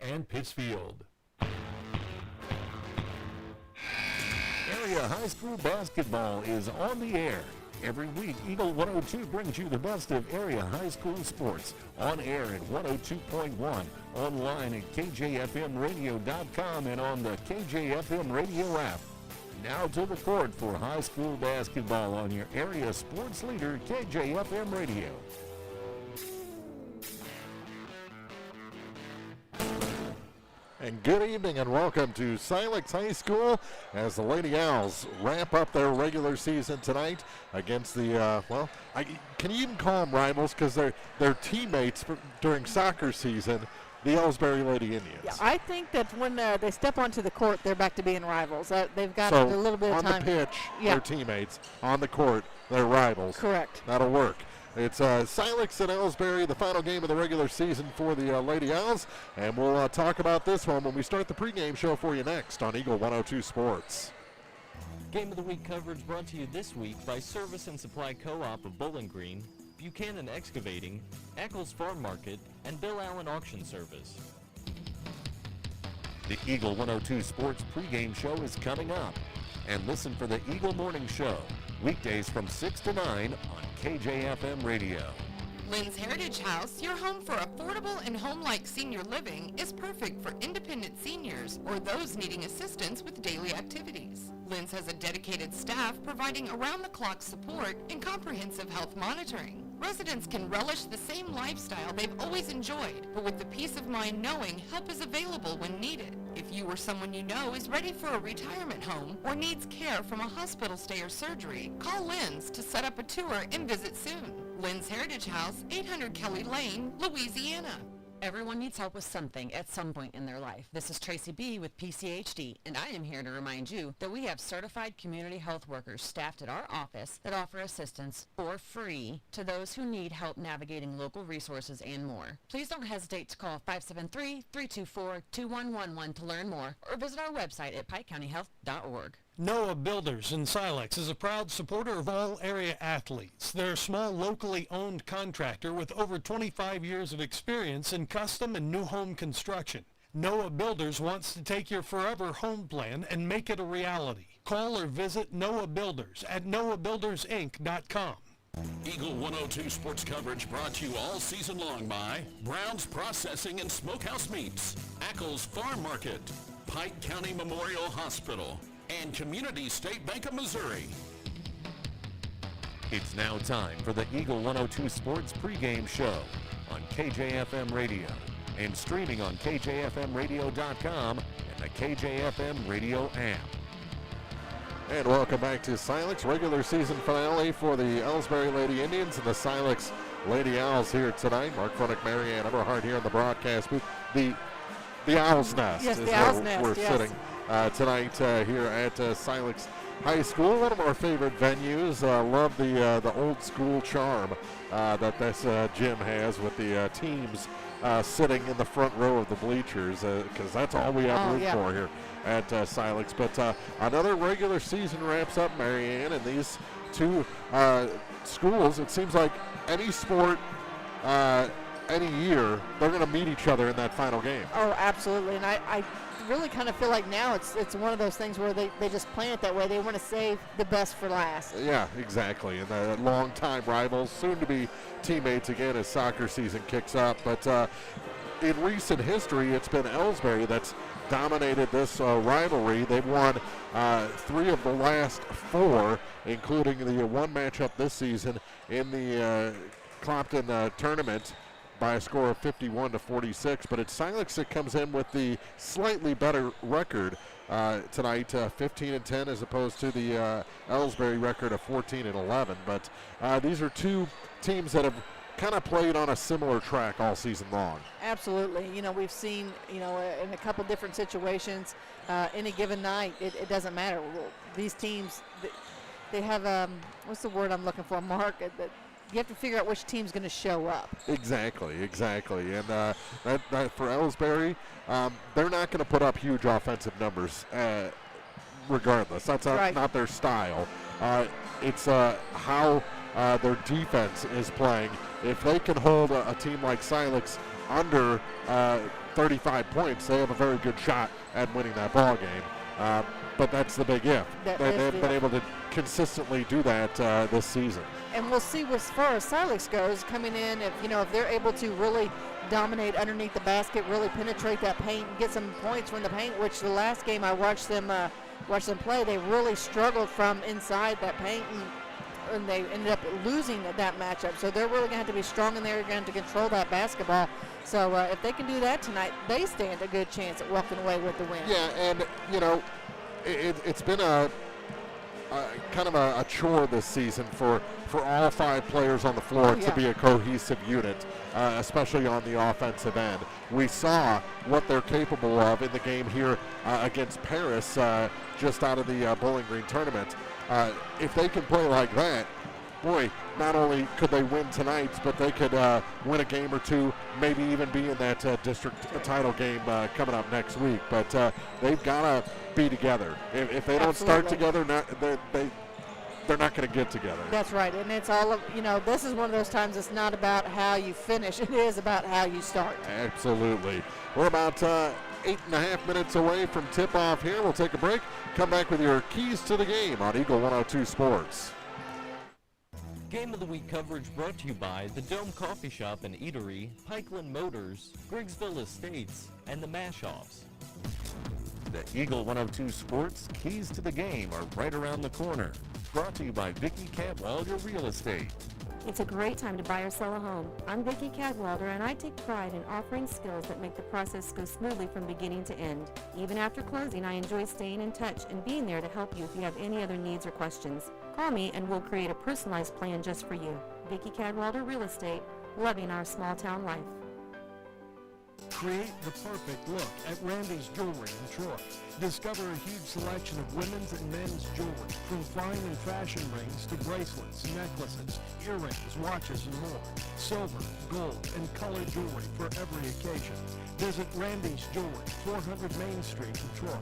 and Pittsfield. Area high school basketball is on the air. Every week, Eagle 102 brings you the best of area high school sports. On air at 102.1, online at kjfmradio.com, and on the KJFM radio app. Now to the court for high school basketball on your area sports leader, KJFM Radio. And good evening and welcome to Silex High School as the Lady Owls wrap up their regular season tonight against the, can you even call them rivals because they're teammates during soccer season, the Elsberry Lady Indians. Yeah, I think that when they step onto the court, they're back to being rivals. They've got so a little bit of time. On the pitch, they're teammates. On the court, they're rivals. Correct. That'll work. It's Silex and Elsberry, the final game of the regular season for the Lady Owls, and we'll talk about this one when we start the pregame show for you next on Eagle 102 Sports. Game of the Week coverage brought to you this week by Service and Supply Co-op of Bowling Green, Buchanan Excavating, Eccles Farm Market, and Bill Allen Auction Service. The Eagle 102 Sports pregame show is coming up, and listen for the Eagle Morning Show, weekdays from 6 to 9 on KJFM Radio. Lynn's Heritage House, your home for affordable and home-like senior living, is perfect for independent seniors or those needing assistance with daily activities. Lynn's has a dedicated staff providing around-the-clock support and comprehensive health monitoring. Residents can relish the same lifestyle they've always enjoyed, but with the peace of mind knowing help is available when needed. If you or someone you know is ready for a retirement home or needs care from a hospital stay or surgery, call Lynn's to set up a tour and visit soon. Lynn's Heritage House, 800 Kelly Lane, Louisiana. Everyone needs help with something at some point in their life. This is Tracy B. with PCHD, and I am here to remind you that we have certified community health workers staffed at our office that offer assistance for free to those who need help navigating local resources and more. Please don't hesitate to call 573-324-2111 to learn more, or visit our website at pikecountyhealth.org. Noah Builders in Silex is a proud supporter of all area athletes. They're a small, locally owned contractor with over 25 years of experience in custom and new home construction. Noah Builders wants to take your forever home plan and make it a reality. Call or visit Noah Builders at noahbuildersinc.com. Eagle 102 sports coverage brought to you all season long by Brown's Processing and Smokehouse Meats, Eccles Farm Market, Pike County Memorial Hospital, and Community State Bank of Missouri. It's now time for the Eagle 102 Sports pregame show on KJFM Radio and streaming on kjfmradio.com and the KJFM Radio app. And welcome back to Silex, regular season finale for the Elsberry Lady Indians and the Silex Lady Owls here tonight. Mark Fronick, Marianne Eberhardt here in the broadcast booth. The Owl's Nest is where Owl's we're Nest, sitting tonight here at Silex High School, one of our favorite venues. Love the old school charm that this gym has with the teams sitting in the front row of the bleachers, because that's all we have room for here at Silex. But another regular season wraps up, Marianne, and these two schools, it seems like any sport, any year, they're going to meet each other in that final game. Oh, absolutely. And I really kind of feel like now it's one of those things where they just plan it that way. They want to save the best for last. Yeah, exactly. And the long-time rivals, soon to be teammates again as soccer season kicks up. But in recent history, it's been Elsberry that's dominated this rivalry. They've won 3 of the last 4, including the one matchup this season in the Clopton tournament by a score of 51-46, but it's Silex that comes in with the slightly better record tonight, 15-10 as opposed to the Elsberry record of 14-11. But these are two teams that have kind of played on a similar track all season long. Absolutely. You know, we've seen, in a couple different situations, any given night, it doesn't matter. These teams, they have, what's the word I'm looking for, Mark? You have to figure out which team's going to show up. Exactly. And that for Elsberry, they're not going to put up huge offensive numbers regardless. That's not their style. It's how their defense is playing. If they can hold a team like Silex under 35 points, they have a very good shot at winning that ball game. But that's the big if. They've been able to consistently do that this season. And we'll see as far as Silex goes coming in, if they're able to really dominate underneath the basket, really penetrate that paint and get some points from the paint, which the last game I watched them play, they really struggled from inside that paint, and they ended up losing that matchup. So they're really going to have to be strong in there. They're going to control that basketball. So if they can do that tonight, they stand a good chance at walking away with the win. Yeah, and, it's been a kind of a chore this season for all 5 players on the floor to be a cohesive unit, especially on the offensive end. We saw what they're capable of in the game here against Paris just out of the Bowling Green tournament. If they can play like that, boy, not only could they win tonight, but they could win a game or two, maybe even be in that district title game coming up next week. But they've got to be together. If they don't start together, they're not going to get together. That's right, and it's all of, this is one of those times it's not about how you finish, it is about how you start. Absolutely. We're about 8.5 minutes away from tip-off here. We'll take a break, come back with your keys to the game on Eagle 102 Sports. Game of the Week coverage brought to you by the Dome Coffee Shop and Eatery, Pikeland Motors, Griggsville Estates, and the Mash-Offs. The Eagle 102 Sports keys to the game are right around the corner. Brought to you by Vicki Cadwalder Real Estate. It's a great time to buy or sell a home. I'm Vicki Cadwalder, and I take pride in offering skills that make the process go smoothly from beginning to end. Even after closing, I enjoy staying in touch and being there to help you if you have any other needs or questions. Call me and we'll create a personalized plan just for you. Vicki Cadwalder Real Estate, loving our small town life. Create the perfect look at Randy's Jewelry in Troy. Discover a huge selection of women's and men's jewelry, from fine and fashion rings to bracelets, necklaces, earrings, watches, and more. Silver, gold, and colored jewelry for every occasion. Visit Randy's Jewelry, 400 Main Street in Troy.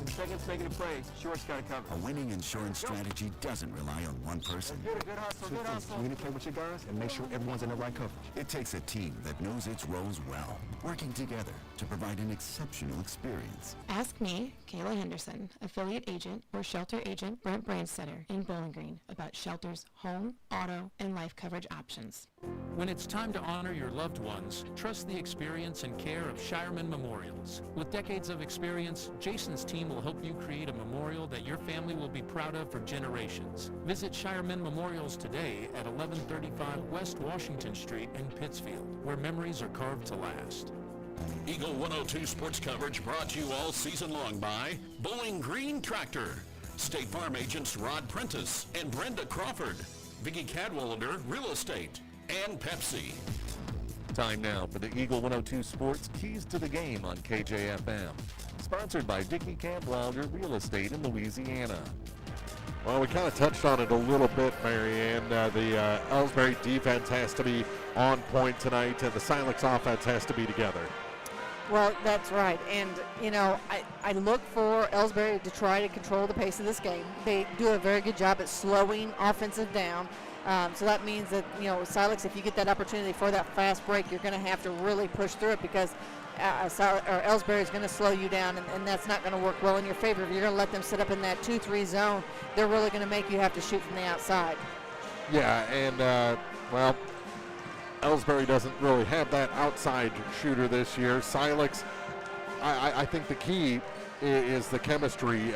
Seconds making a play. Short's got it covered. A winning insurance strategy doesn't rely on one person. Good hustle. Communicate with your guys and make sure everyone's in the right coverage. It takes a team that knows its roles well, working together to provide an exceptional experience. Ask me, Kayla Henderson, affiliate agent or shelter agent Brent Brandstetter in Bowling Green about shelter's home, auto, and life coverage options. When it's time to honor your loved ones, trust the experience and care of Shireman Memorials. With decades of experience, Jason's team will help you create a memorial that your family will be proud of for generations. Visit Shireman Memorials today at 1135 West Washington Street in Pittsfield, where memories are carved to last. Eagle 102 sports coverage brought to you all season long by Bowling Green Tractor, State Farm agents Rod Prentice and Brenda Crawford, Vicki Cadwalder Real Estate, and Pepsi. Time now for the Eagle 102 Sports Keys to the Game on KJFM. Sponsored by Vicki Cadwalder Real Estate in Louisiana. Well, we kind of touched on it a little bit, Marianne. The Elsberry defense has to be on point tonight, and the Silex offense has to be together. Well, that's right. And, I look for Elsberry to try to control the pace of this game. They do a very good job at slowing offensive down. So that means that, Silex, if you get that opportunity for that fast break, you're going to have to really push through it because Elsberry is going to slow you down, and that's not going to work well in your favor. If you're going to let them sit up in that 2-3 zone, they're really going to make you have to shoot from the outside. Yeah, and, Elsberry doesn't really have that outside shooter this year. Silex, I think the key is the chemistry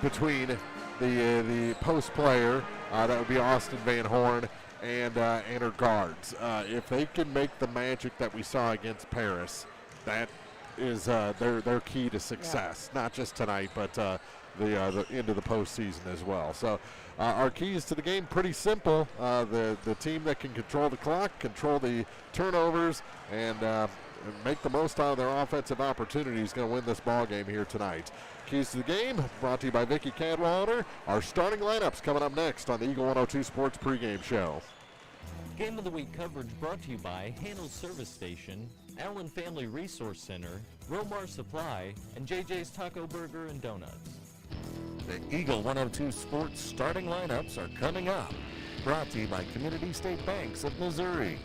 between the post player, that would be Austin Van Horn, and her guards. If they can make the magic that we saw against Paris, that is their key to success. Yeah. Not just tonight, but the into the postseason as well. So our keys to the game pretty simple. The team that can control the clock, control the turnovers, and make the most out of their offensive opportunities is going to win this ball game here tonight. Keys to the game brought to you by Vicki Cadwalder. Our starting lineups coming up next on the Eagle 102 Sports pregame show. Game of the Week coverage brought to you by Handel's Service Station, Allen Family Resource Center, Romar Supply, and JJ's Taco Burger and Donuts. The Eagle 102 Sports starting lineups are coming up. Brought to you by Community State Banks of Missouri.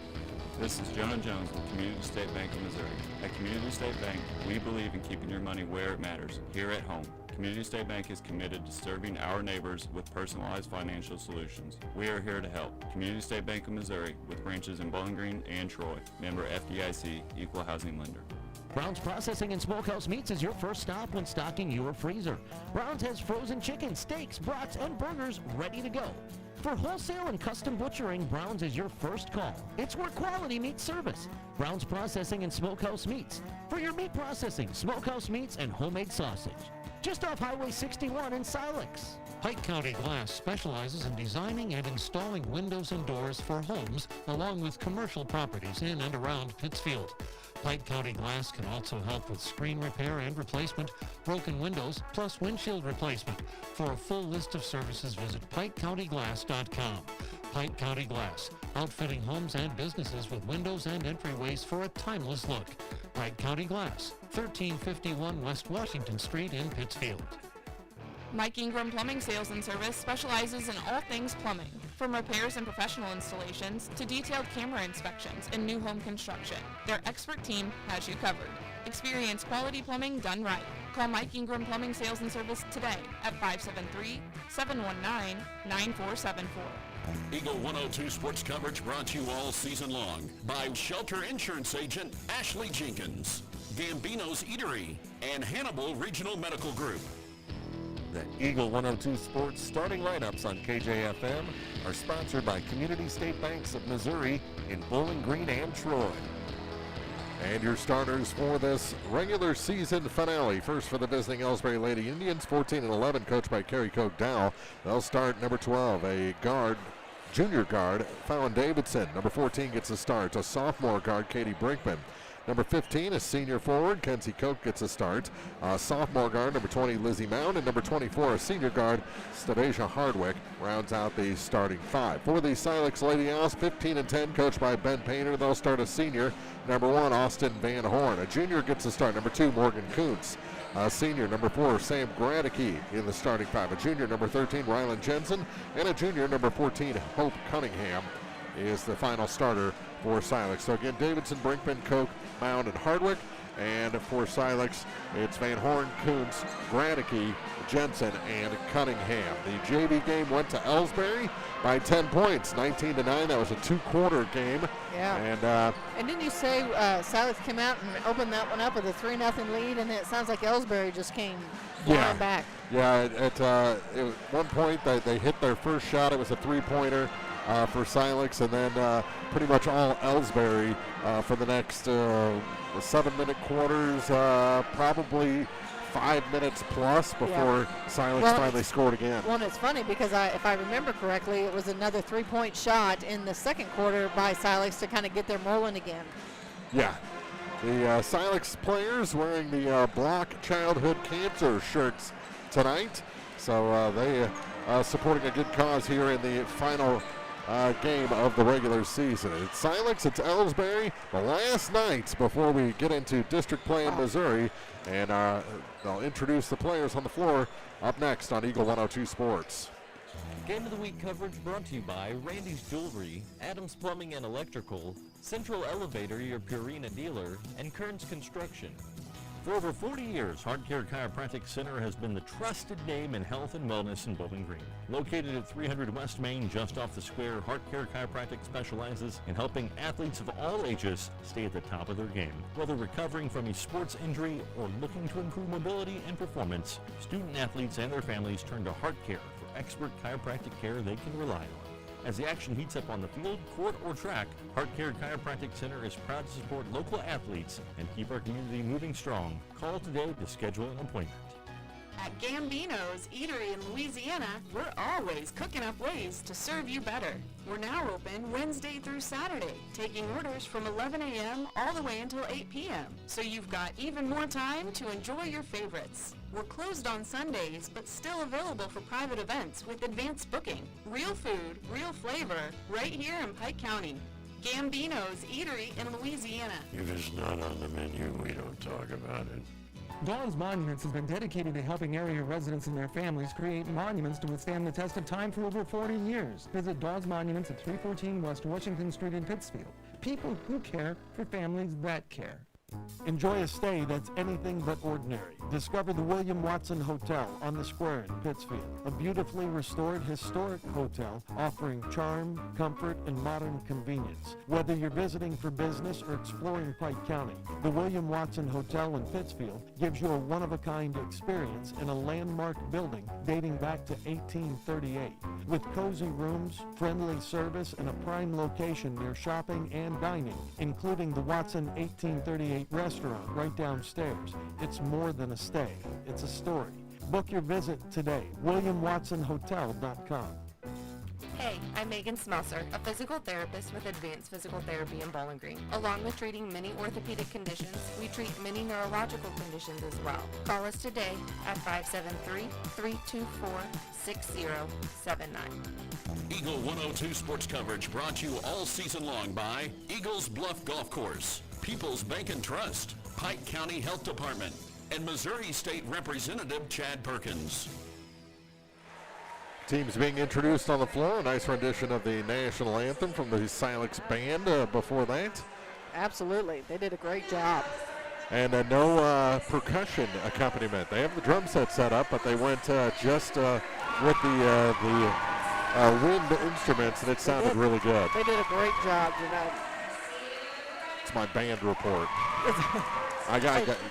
This is John Jones with Community State Bank of Missouri. At Community State Bank, we believe in keeping your money where it matters, here at home. Community State Bank is committed to serving our neighbors with personalized financial solutions. We are here to help. Community State Bank of Missouri with branches in Bowling Green and Troy. Member FDIC, Equal Housing Lender. Brown's Processing and Smokehouse Meats is your first stop when stocking your freezer. Brown's has frozen chicken, steaks, brats, and burgers ready to go. For wholesale and custom butchering, Brown's is your first call. It's where quality meets service. Brown's Processing and Smokehouse Meats. For your meat processing, smokehouse meats, and homemade sausage. Just off Highway 61 in Silex. Pike County Glass specializes in designing and installing windows and doors for homes along with commercial properties in and around Pittsfield. Pike County Glass can also help with screen repair and replacement, broken windows, plus windshield replacement. For a full list of services, visit PikeCountyGlass.com. Pike County Glass, outfitting homes and businesses with windows and entryways for a timeless look. Pike County Glass, 1351 West Washington Street in Pittsfield. Mike Ingram Plumbing Sales and Service specializes in all things plumbing, from repairs and professional installations to detailed camera inspections and new home construction. Their expert team has you covered. Experience quality plumbing done right. Call Mike Ingram Plumbing Sales and Service today at 573-719-9474. Eagle 102 sports coverage brought to you all season long by Shelter Insurance Agent Ashley Jenkins, Gambino's Eatery, and Hannibal Regional Medical Group. The Eagle 102 Sports starting lineups on KJFM are sponsored by Community State Banks of Missouri in Bowling Green and Troy. And your starters for this regular season finale. First for the visiting Elsberry Lady Indians, 14-11, coached by Kerry Koch Dow. They'll start number 12, a guard, junior guard, Fallon Davidson. Number 14 gets a start. A sophomore guard, Katie Brinkman. Number 15, a senior forward, Kenzie Koch gets a start. Sophomore guard, number 20, Lizzie Mound. And number 24, a senior guard, Stavasia Hardwick, rounds out the starting five. For the Silex Lady Owls, 15-10, coached by Ben Painter. They'll start a senior, number 1, Austin Van Horn. A junior gets a start, number 2, Morgan Kuntz. Senior, number 4, Sam Gradicke in the starting five. A junior, number 13, Rylan Jensen. And a junior, number 14, Hope Cunningham is the final starter for Silex. So again, Davidson, Brinkman, Koch, Mound, and Hardwick. And for Silex, it's Van Horn, Kuntz, Gradicke, Jensen, and Cunningham. The JV game went to Elsberry by 10 points, 19-9. That was a two-quarter game. Yeah. And didn't you say Silex came out and opened that one up with a 3-0 lead, and it sounds like Elsberry just came flying back. Yeah, at one point they hit their first shot. It was a three-pointer for Silex, and then pretty much all Elsberry for the next 7-minute quarters, probably 5 minutes plus before Silex finally scored again. Well, and it's funny because if I remember correctly, it was another three-point shot in the second quarter by Silex to kind of get them rolling again. Yeah. The Silex players wearing the Block Childhood Cancer shirts tonight. So they supporting a good cause here in the final game of the regular season. It's Silex, it's Elsberry, the last nights before we get into district play in Missouri. And they'll introduce the players on the floor up next on Eagle 102 Sports. Game of the Week coverage brought to you by Randy's Jewelry, Adams Plumbing and Electrical, Central Elevator, your Purina dealer, and Kearns Construction. For over 40 years, Heart Care Chiropractic Center has been the trusted name in health and wellness in Bowling Green. Located at 300 West Main, just off the square, Heart Care Chiropractic specializes in helping athletes of all ages stay at the top of their game. Whether recovering from a sports injury or looking to improve mobility and performance, student athletes and their families turn to Heart Care for expert chiropractic care they can rely on. As the action heats up on the field, court, or track, Heart Care Chiropractic Center is proud to support local athletes and keep our community moving strong. Call today to schedule an appointment. At Gambino's Eatery in Louisiana, we're always cooking up ways to serve you better. We're now open Wednesday through Saturday, taking orders from 11 a.m. all the way until 8 p.m. So you've got even more time to enjoy your favorites. We're closed on Sundays, but still available for private events with advanced booking. Real food, real flavor, right here in Pike County. Gambino's Eatery in Louisiana. If it's not on the menu, we don't talk about it. Dawn's Monuments has been dedicated to helping area residents and their families create monuments to withstand the test of time for over 40 years. Visit Dawn's Monuments at 314 West Washington Street in Pittsfield. People who care for families that care. Enjoy a stay that's anything but ordinary. Discover the William Watson Hotel on the square in Pittsfield, a beautifully restored historic hotel offering charm, comfort, and modern convenience. Whether you're visiting for business or exploring Pike County, the William Watson Hotel in Pittsfield gives you a one-of-a-kind experience in a landmark building dating back to 1838. With cozy rooms, friendly service, and a prime location near shopping and dining, including the Watson 1838 restaurant right downstairs. It's more than a stay, it's a story. Book your visit today, WilliamWatsonHotel.com. Hey, I'm Megan Smelser, a physical therapist with Advanced Physical Therapy in Bowling Green. Along with treating many orthopedic conditions, we treat many neurological conditions as well. Call us today at 573-324-6079. Eagle 102 sports coverage brought to you all season long by Eagles Bluff Golf Course, People's Bank and Trust, Pike County Health Department, and Missouri State Representative Chad Perkins. Teams being introduced on the floor. A nice rendition of the national anthem from the Silex band before that. Absolutely. They did a great job. And no percussion accompaniment. They have the drum set set up, but they went just with the wind instruments, and it sounded really good. They did a great job tonight. It's my band report.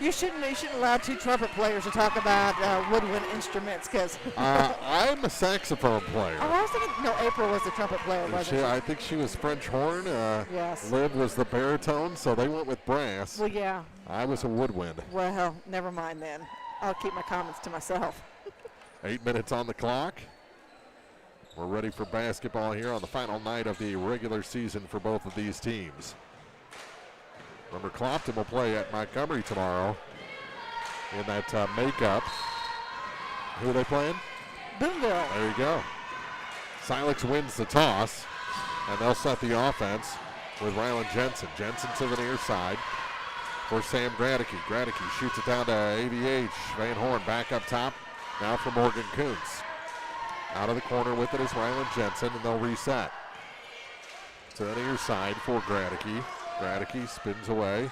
You shouldn't allow two trumpet players to talk about woodwind instruments, because I'm a saxophone player. I was thinking, no, April was the trumpet player, wasn't she? I think she was French horn. Yes. Liv was the baritone, so they went with brass. Well, yeah. I was a woodwind. Well, never mind then. I'll keep my comments to myself. 8 minutes on the clock. We're ready for basketball here on the final night of the regular season for both of these teams. Remember, Clopton will play at Montgomery tomorrow in that makeup. Who are they playing? Boonville. There you go. Silex wins the toss, and they'll set the offense with Rylan Jensen. Jensen to the near side for Sam Gradicke. Gradicke shoots it down to AVH. Van Horn back up top, now for Morgan Kuntz. Out of the corner with it is Rylan Jensen, and they'll reset. To the near side for Gradicke. Gradicke spins away,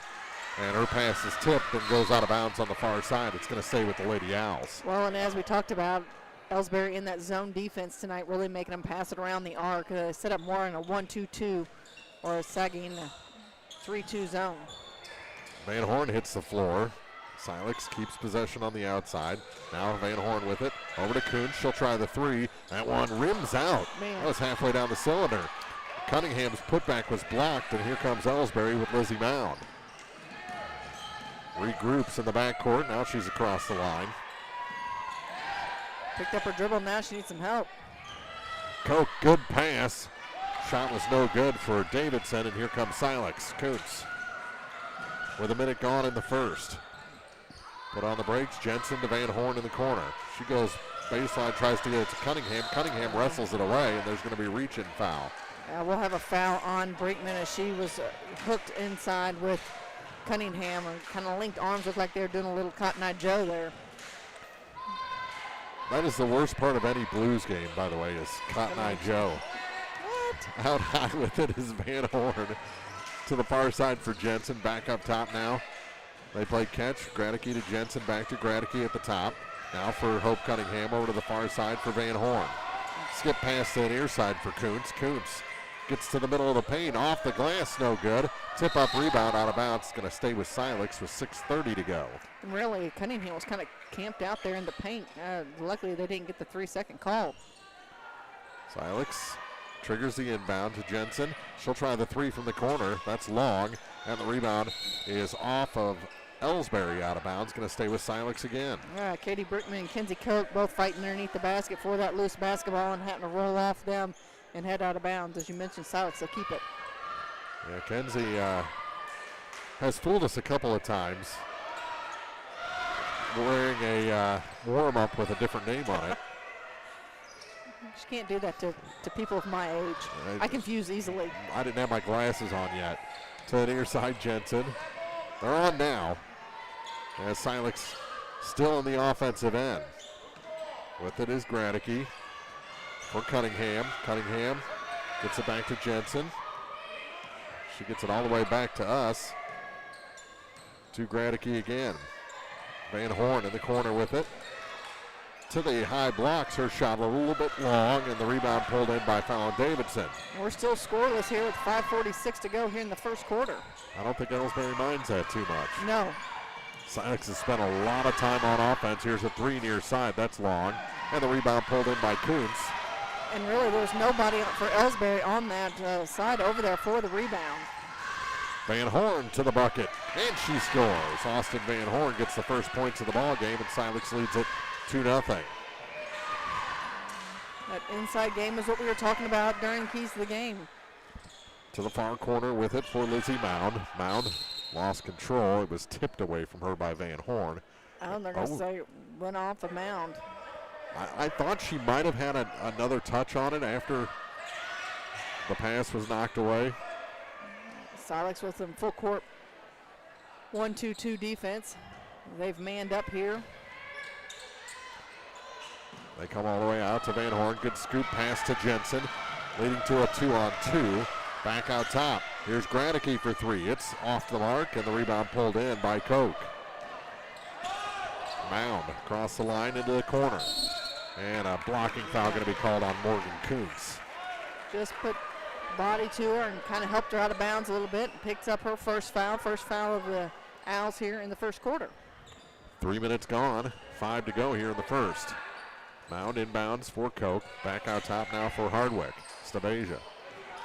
and her pass is tipped and goes out of bounds on the far side. It's going to stay with the Lady Owls. Well, and as we talked about, Elsberry in that zone defense tonight, really making them pass it around the arc. Set up more in a 1-2-2 or a sagging 3-2 zone. Van Horn hits the floor. Silex keeps possession on the outside. Now Van Horn with it. Over to Kuntz. She'll try the three. That one rims out. Man. That was halfway down the cylinder. Cunningham's putback was blocked, and here comes Elsberry with Lizzie Mound. Regroups in the backcourt. Now she's across the line. Picked up her dribble. Now she needs some help. Koch, good pass. Shot was no good for Davidson, and here comes Silex. Kuntz with a minute gone in the first. Put on the brakes. Jensen to Van Horn in the corner. She goes baseline, tries to get it to Cunningham. Cunningham wrestles it away, and there's going to be a reach-in foul. We'll have a foul on Brinkman as she was hooked inside with Cunningham, and kind of linked arms. Looked like they were doing a little Cotton Eye Joe there. That is the worst part of any Blues game, by the way, is Cotton Eye Joe. What? Out high with it is Van Horn. To the far side for Jensen. Back up top now. They play catch. Gradicke to Jensen. Back to Gradicke at the top. Now for Hope Cunningham over to the far side for Van Horn. Skip past to the near side for Kuntz. Kuntz gets to the middle of the paint. Off the glass, no good. Tip up rebound out of bounds. Going to stay with Silex with 6:30 to go. And really, Cunningham was kind of camped out there in the paint. Luckily, they didn't get the 3-second call. Silex triggers the inbound to Jensen. She'll try the three from the corner. That's long. And the rebound is off of Elsberry out of bounds. Going to stay with Silex again. Katie Brickman and Kenzie Koch both fighting underneath the basket for that loose basketball and having to roll off them and head out of bounds. As you mentioned, Silex will keep it. Yeah, Kenzie has fooled us a couple of times wearing a warm-up with a different name on it. She can't do that to people of my age. I confuse easily. I didn't have my glasses on yet. To the near side, Jensen. They're on now. As Silex still in the offensive end. With it is Gradicke for Cunningham. Cunningham gets it back to Jensen. She gets it all the way back to us. To Gradicke again. Van Horn in the corner with it. To the high blocks, her shot a little bit long, and the rebound pulled in by Fallon Davidson. We're still scoreless here with 5:46 to go here in the first quarter. I don't think Elsberry minds that too much. No. Silex has spent a lot of time on offense. Here's a three near side. That's long. And the rebound pulled in by Kuntz. And really, there's nobody for Elsberry on that side over there for the rebound. Van Horn to the bucket, and she scores. Austin Van Horn gets the first points of the ball game, and Silex leads it 2-0. That inside game is what we were talking about during keys to the game. To the far corner with it for Lizzie Mound. Mound lost control. It was tipped away from her by Van Horn. I don't know, they're going to say it went off the mound. I thought she might have had another touch on it after the pass was knocked away. Silex with some full court 1-2-2 defense. They've manned up here. They come all the way out to Van Horn. Good scoop pass to Jensen, leading to a 2-on-2. Back out top. Here's Gradicke for three. It's off the mark, and the rebound pulled in by Koch. Mound across the line into the corner. And a blocking foul going to be called on Morgan Kuntz. Just put body to her and kind of helped her out of bounds a little bit. Picks up her first foul of the Owls here in the first quarter. 3 minutes gone. 5 to go here in the first. Mound inbounds for Koch. Back out top now for Hardwick. Stabasia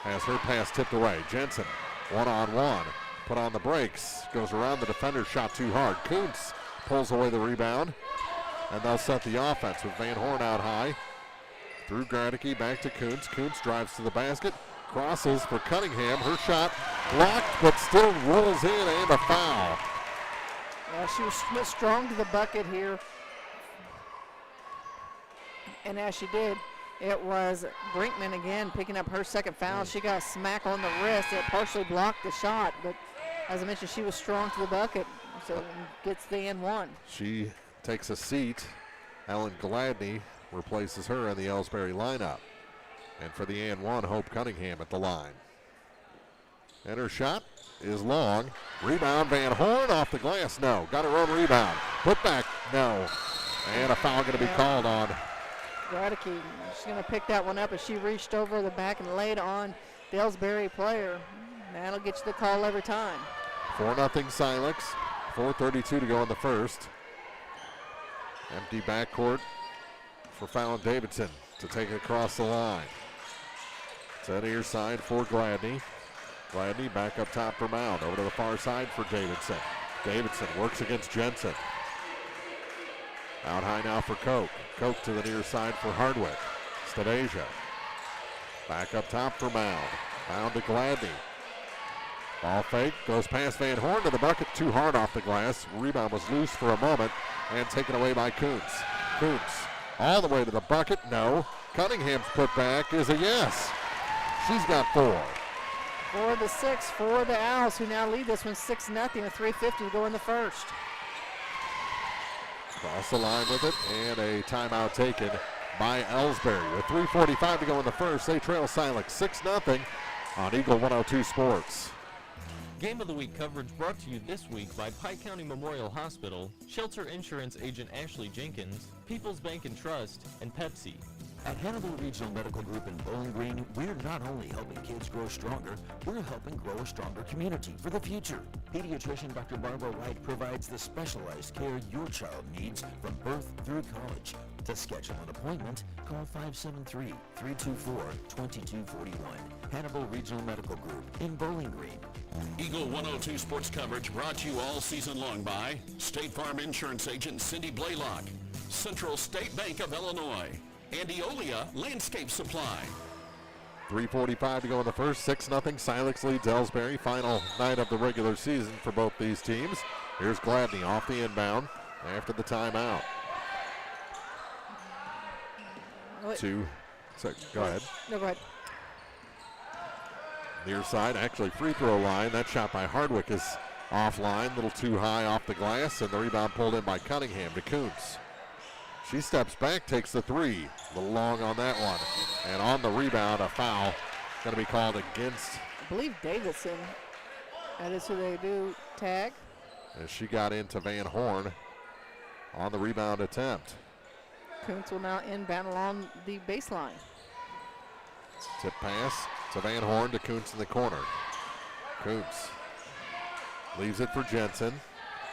has her pass tipped away. Jensen, one-on-one. Put on the brakes. Goes around the defender. Shot too hard. Kuntz pulls away the rebound. And they'll set the offense with Van Horn out high. Through Gradicke, back to Kuntz. Kuntz drives to the basket. Crosses for Cunningham. Her shot blocked, but still rolls in, and a foul. Yeah, she was strong to the bucket here. And as she did, it was Brinkman again picking up her second foul. She got a smack on the wrist. It partially blocked the shot, but as I mentioned, she was strong to the bucket, so gets the N1. She takes a seat. Ellen Gladney replaces her in the Elsberry lineup. And for the N1, Hope Cunningham at the line. And her shot is long. Rebound, Van Horn off the glass. No. Got her own rebound. Put back. No. And a foul going to be called on Gradicke. She's going to pick that one up as she reached over the back and laid on the Elsberry player. That'll get you the call every time. 4-0 Silex. 4:32 to go in the first. Empty backcourt for Fallon Davidson to take it across the line. To the near side for Gladney. Gladney back up top for Mound. Over to the far side for Davidson. Davidson works against Jensen. Out high now for Koch. Koch to the near side for Hardwick. Stabasia. Back up top for Mound. Mound to Gladney. Ball fake, goes past Van Horn to the bucket, too hard off the glass. Rebound was loose for a moment and taken away by Kuntz. Kuntz all the way to the bucket, no. Cunningham's put back is a yes. She's got 4. 4 to 6 for the Owls, who now lead this one 6-0 with 3:50 to go in the first. Cross the line with it, and a timeout taken by Elsberry. With 3:45 to go in the first, they trail Silex 6-0 on Eagle 102 Sports. Game of the Week coverage brought to you this week by Pike County Memorial Hospital, Shelter Insurance Agent Ashley Jenkins, People's Bank and Trust, and Pepsi. At Hannibal Regional Medical Group in Bowling Green, we're not only helping kids grow stronger, we're helping grow a stronger community for the future. Pediatrician Dr. Barbara White provides the specialized care your child needs from birth through college. To schedule an appointment, call 573-324-2241. Hannibal Regional Medical Group in Bowling Green. Eagle 102 sports coverage brought to you all season long by State Farm Insurance Agent Cindy Blaylock, Central State Bank of Illinois, and Eolia Landscape Supply. 3:45 to go in the first, 6-0. Silex leads Elsberry. Final night of the regular season for both these teams. Here's Gladney off the inbound after the timeout. Go ahead. No, go ahead. Near side, actually free throw line. That shot by Hardwick is offline, a little too high off the glass, and the rebound pulled in by Cunningham to Kuntz. She steps back, takes the three. A little long on that one. And on the rebound, a foul going to be called against believe Davidson. That is who they do tag. As she got into Van Horn on the rebound attempt. Kuntz will now inbound along the baseline. Tip pass to Van Horn to Kuntz in the corner. Kuntz leaves it for Jensen.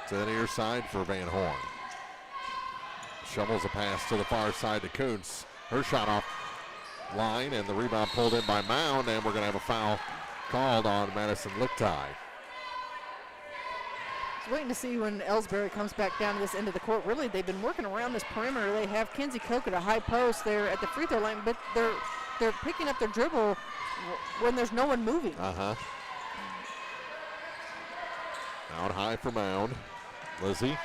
To the near side for Van Horn. Shovels a pass to the far side to Kuntz. Her shot off line and the rebound pulled in by Mound, and we're going to have a foul called on Madison Lichtai. Just waiting to see when Elsberry comes back down to this end of the court. Really, they've been working around this perimeter. They have Kenzie Koch at a high post there at the free throw line, but they're picking up their dribble when there's no one moving. Out high for Mound. Lizzie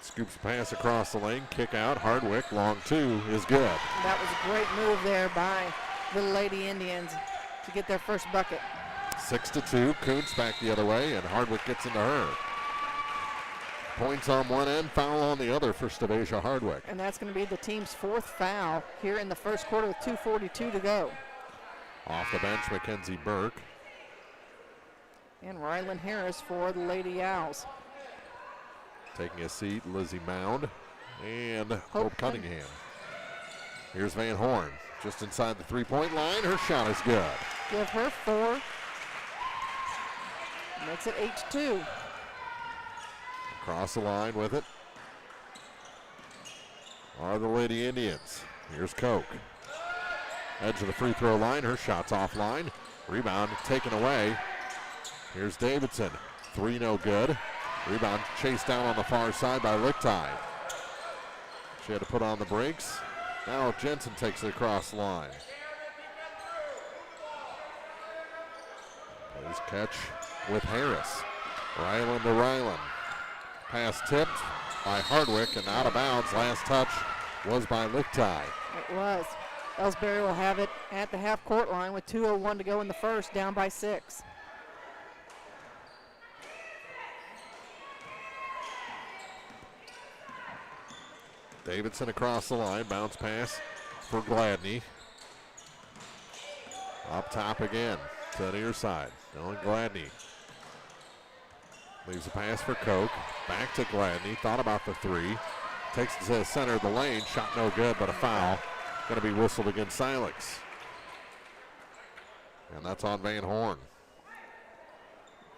scoops a pass across the lane, kick out. Hardwick, long two is good. That was a great move there by the Lady Indians to get their first bucket. 6-2, Kuntz back the other way, and Hardwick gets into her. Points on one end, foul on the other for Stavasia Hardwick. And that's going to be the team's fourth foul here in the first quarter with 2:42 to go. Off the bench, Mackenzie Burke. And Rylan Harris for the Lady Owls. Taking a seat, Lizzie Mound and Hope Cunningham. Here's Van Horn, just inside the three-point line. Her shot is good. Give her 4. Makes it 8-2. Across the line with it are the Lady Indians. Here's Koch. Edge of the free throw line. Her shot's offline. Rebound taken away. Here's Davidson. 3 no good. Rebound chased down on the far side by Lichtai. She had to put on the brakes. Now Jensen takes it across the line. Plays catch with Harris. Ryland to Ryland. Pass tipped by Hardwick and out of bounds. Last touch was by Lichtai. It was. Elsberry will have it at the half-court line with 2:01 to go in the first, down by 6. Davidson across the line, bounce pass for Gladney. Up top again to the near side. Dylan Gladney leaves a pass for Koch. Back to Gladney, thought about the 3. Takes it to the center of the lane, shot no good, but a foul. Going to be whistled against Silex. And that's on Van Horn.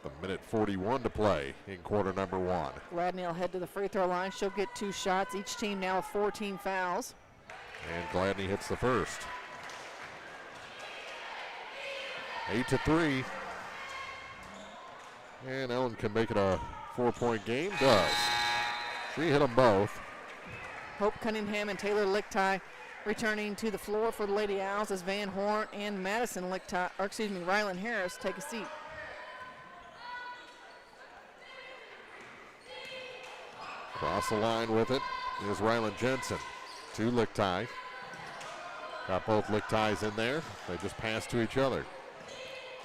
The minute 41 to play in quarter number 1. Gladney will head to the free throw line. She'll get 2 shots. Each team now with 14 fouls. And Gladney hits the first. 8-3. And Ellen can make it a 4-point game. Does. She hit them both. Hope Cunningham and Taylor Lichtai returning to the floor for the Lady Owls as Van Horn and Rylan Harris take a seat. Cross the line with it is Rylan Jensen to Lichtai. Got both Lichtais in there. They just pass to each other.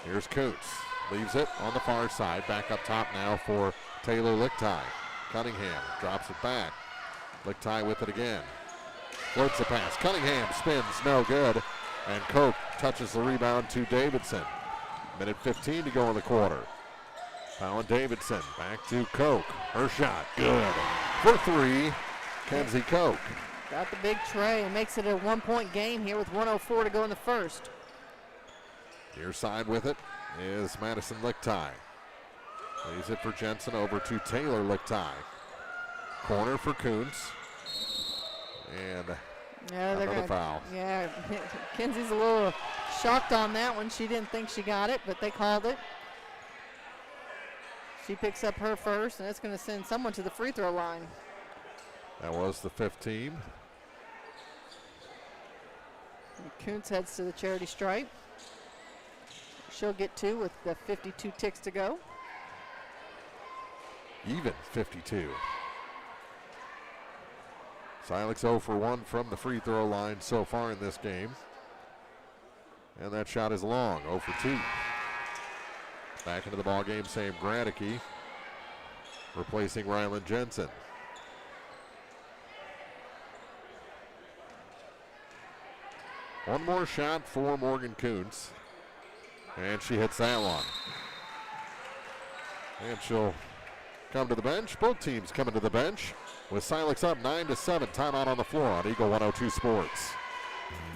Here's Kuntz. Leaves it on the far side. Back up top now for Taylor Lichtai. Cunningham drops it back. Lichtai with it again. Floats the pass. Cunningham spins, no good. And Koch touches the rebound to Davidson. Minute 15 to go in the quarter. Foul on Davidson. Back to Koch. Her shot, good. For 3, Kenzie Koch. Got the big tray and makes it a 1-point game here with 1:04 to go in the first. Near side with it is Madison Lichtai. Leaves it for Jensen over to Taylor Lichtai. Corner for Kuntz. And another foul. Yeah, Kenzie's a little shocked on that one. She didn't think she got it, but they called it. She picks up her first, and it's going to send someone to the free throw line. That was the 5th team. And Kuntz heads to the charity stripe. She'll get 2 with the 52 ticks to go. Even 52. Silex 0 for 1 from the free throw line so far in this game. And that shot is long, 0 for 2. Back into the ball game, Sam Gradicke replacing Rylan Jensen. One more shot for Morgan Kuntz. And she hits that one. And she'll come to the bench. Both teams coming to the bench with Silex up 9-7. Timeout on the floor on Eagle 102 Sports.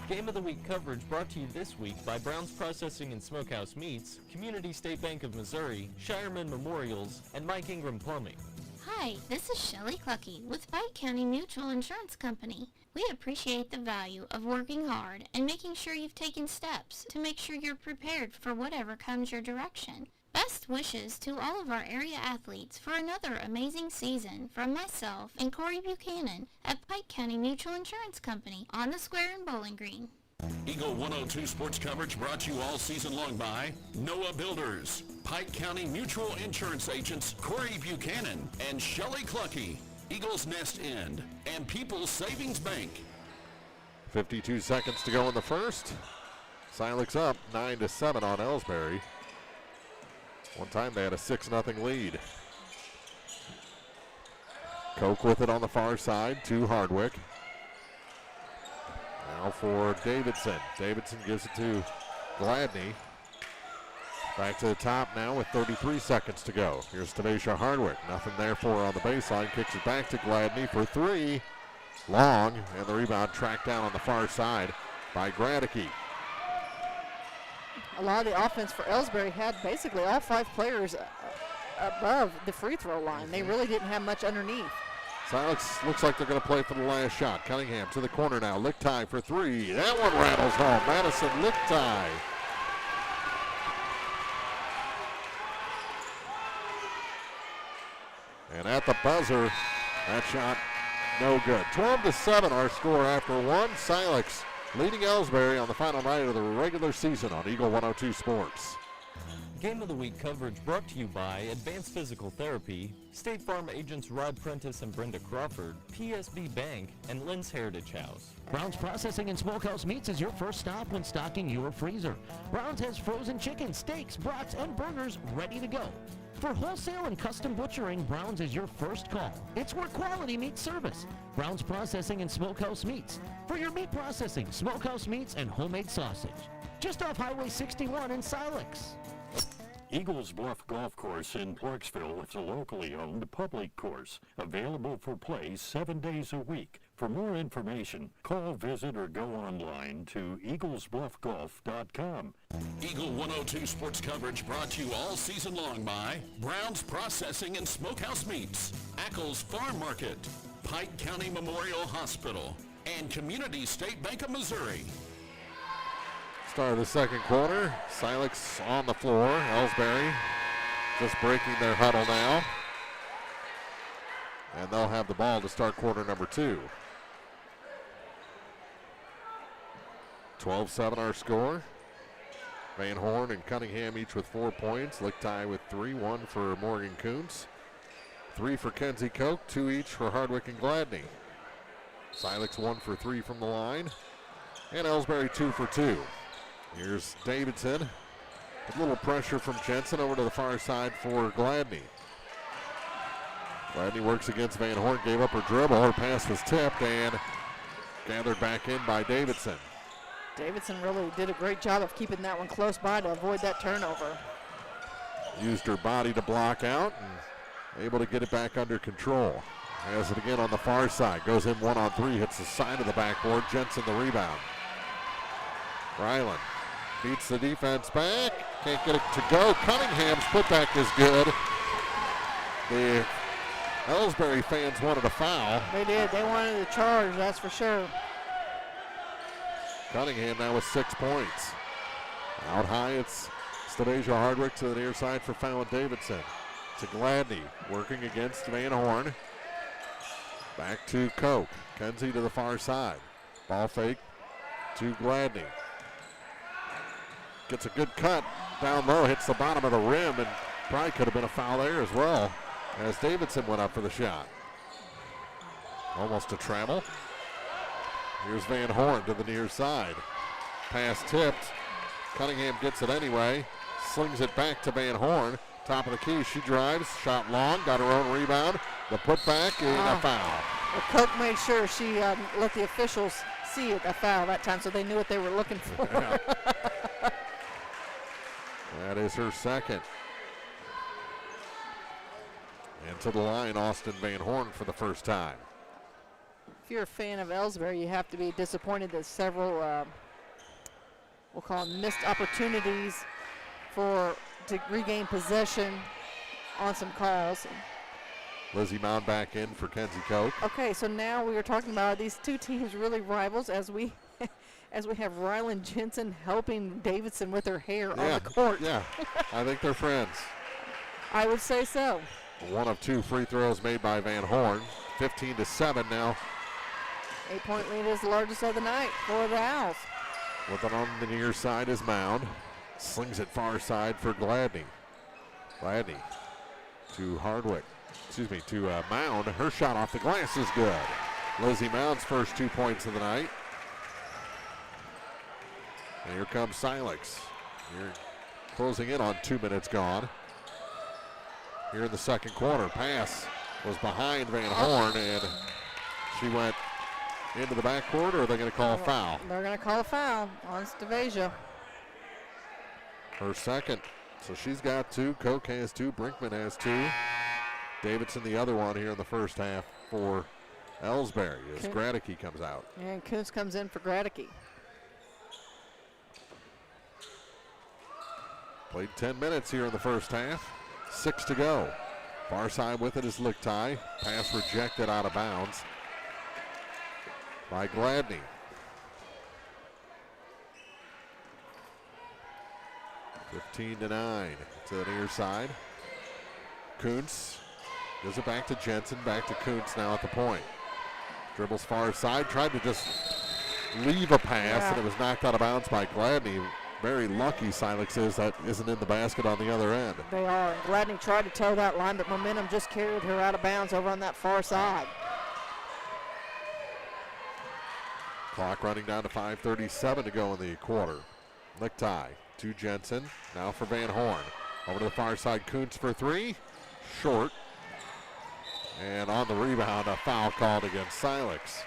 Game of the Week coverage brought to you this week by Brown's Processing and Smokehouse Meats, Community State Bank of Missouri, Shireman Memorials, and Mike Ingram Plumbing. Hi, this is Shelley Clucky with Pike County Mutual Insurance Company. We appreciate the value of working hard and making sure you've taken steps to make sure you're prepared for whatever comes your direction. Best wishes to all of our area athletes for another amazing season from myself and Corey Buchanan at Pike County Mutual Insurance Company on the Square in Bowling Green. Eagle 102 sports coverage brought to you all season long by Noah Builders, Pike County Mutual Insurance Agents Corey Buchanan and Shelley Clucky, Eagles Nest End, and People's Savings Bank. 52 seconds to go in the first. Silex up 9-7 on Elsberry. One time they had a 6-0 lead. Koch with it on the far side to Hardwick. Now for Davidson. Davidson gives it to Gladney. Back to the top now with 33 seconds to go. Here's Tanisha Hardwick. Nothing there for her on the baseline. Kicks it back to Gladney for three. Long, and the rebound tracked down on the far side by Gradicke. A lot of the offense for Elsberry had basically all 5 players above the free throw line. They really didn't have much underneath. Silex looks like they're going to play for the last shot. Cunningham to the corner now. Lichtai for three. That one rattles home. Madison Lichtai. And at the buzzer, that shot no good. 12-7 our score after one. Silex leading Elsberry on the final night of the regular season on Eagle 102 Sports. Game of the Week coverage brought to you by Advanced Physical Therapy, State Farm agents Rod Prentice and Brenda Crawford, PSB Bank, and Lynn's Heritage House. Brown's Processing and Smokehouse Meats is your first stop when stocking your freezer. Brown's has frozen chicken, steaks, brats, and burgers ready to go. For wholesale and custom butchering, Brown's is your first call. It's where quality meets service. Brown's Processing and Smokehouse Meats. For your meat processing, smokehouse meats, and homemade sausage. Just off Highway 61 in Silex. Eagles Bluff Golf Course in Clarksville is a locally owned public course, available for play 7 days a week. For more information, call, visit, or go online to eaglesbluffgolf.com. Eagle 102 sports coverage brought to you all season long by Brown's Processing and Smokehouse Meats, Ackles Farm Market, Pike County Memorial Hospital, and Community State Bank of Missouri. Start of the second quarter. Silex on the floor. Elsberry just breaking their huddle now. And they'll have the ball to start quarter number 2. 12-7 our score. Van Horn and Cunningham each with 4 points. Lichtai with 3, 1 for Morgan Kuntz. 3 for Kenzie Koch, 2 each for Hardwick and Gladney. Silex 1 for 3 from the line. And Elsberry 2 for 2. Here's Davidson. A little pressure from Jensen over to the far side for Gladney. Gladney works against Van Horn, gave up her dribble. Her pass was tipped and gathered back in by Davidson. Davidson really did a great job of keeping that one close by to avoid that turnover. Used her body to block out and able to get it back under control. Has it again on the far side. Goes in 1-on-3, hits the side of the backboard. Jensen the rebound. Ryland beats the defense back. Can't get it to go. Cunningham's putback is good. The Elsberry fans wanted a foul. They did. They wanted a charge, that's for sure. Cunningham now with 6 points. Out high, it's Stadeja Hardwick to the near side for Fallon Davidson. To Gladney, working against Van Horn. Back to Koch. Kenzie to the far side. Ball fake to Gladney. Gets a good cut down low, hits the bottom of the rim, and probably could have been a foul there as well as Davidson went up for the shot. Almost a travel. Here's Van Horn to the near side. Pass tipped. Cunningham gets it anyway. Slings it back to Van Horn. Top of the key, she drives. Shot long, got her own rebound. The putback and a foul. Well, Koch made sure she let the officials see it, a foul that time, so they knew what they were looking for. Yeah. That is her second. And to the line, Austin Van Horn for the first time. If you're a fan of Elsberry, you have to be disappointed that several, we'll call them missed opportunities to regain possession on some calls. Lizzie Mound back in for Kenzie Koch. Okay, so now we are talking about these two teams really rivals as we have Rylan Jensen helping Davidson with her hair on the court. Yeah, I think they're friends. I would say so. One of two free throws made by Van Horn. 15-7 now. 8-point lead is the largest of the night for the Owls. With it on the near side is Mound. Slings it far side for Gladney. Gladney to Hardwick. To Mound. Her shot off the glass is good. Lizzie Mound's first 2 points of the night. And here comes Silex. Here closing in on 2 minutes gone. Here in the second quarter. Pass was behind Van Horn, and she went into the backcourt, or are they going to call a foul? They're going to call a foul on Stavasia. Her second. So she's got 2. Koch has 2. Brinkman has 2. Davidson the other one here in the first half for Elsberry as Gradicke comes out. And Kuntz comes in for Gradicke. Played 10 minutes here in the first half. 6 to go. Far side with it is Lichtai. Pass rejected out of bounds by Gladney. (15-9) to the near side. Kuntz gives it back to Jensen. Back to Kuntz now at the point. Dribbles far side. Tried to just leave a pass, and it was knocked out of bounds by Gladney. Very lucky Silex is that isn't in the basket on the other end. They are. Gladney tried to toe that line, but momentum just carried her out of bounds over on that far side. Clock running down to 5:37 to go in the quarter. Lichtai to Jensen. Now for Van Horn. Over to the far side. Kuntz for 3. Short. And on the rebound, a foul called against Silex.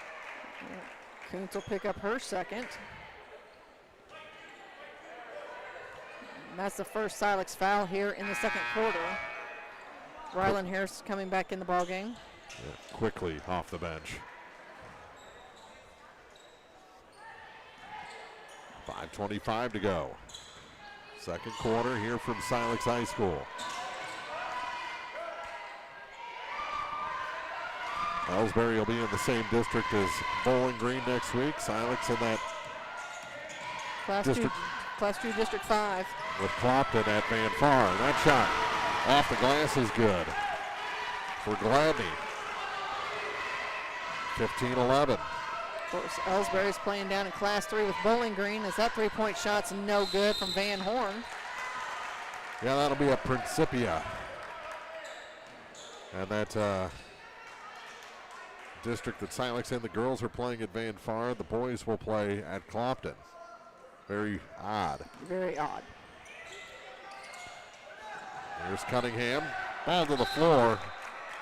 Kuntz will pick up her second. And that's the first Silex foul here in the second quarter. Rylan Harris coming back in the ballgame. Yeah, quickly off the bench. 5:25 to go. Second quarter here from Silex High School. Elsberry will be in the same district as Bowling Green next week. Silex in that Class 2 District 5. With Clopton at Van Farn. That shot off the glass is good for Gladney. 15-11. Of course, Elsberry's playing down in Class 3 with Bowling Green as that three-point shot's no good from Van Horn. Yeah, that'll be a Principia. And that district that Silex in, the girls are playing at Van Farn. The boys will play at Clopton. Very odd. Very odd. Here's Cunningham. Ball to the floor.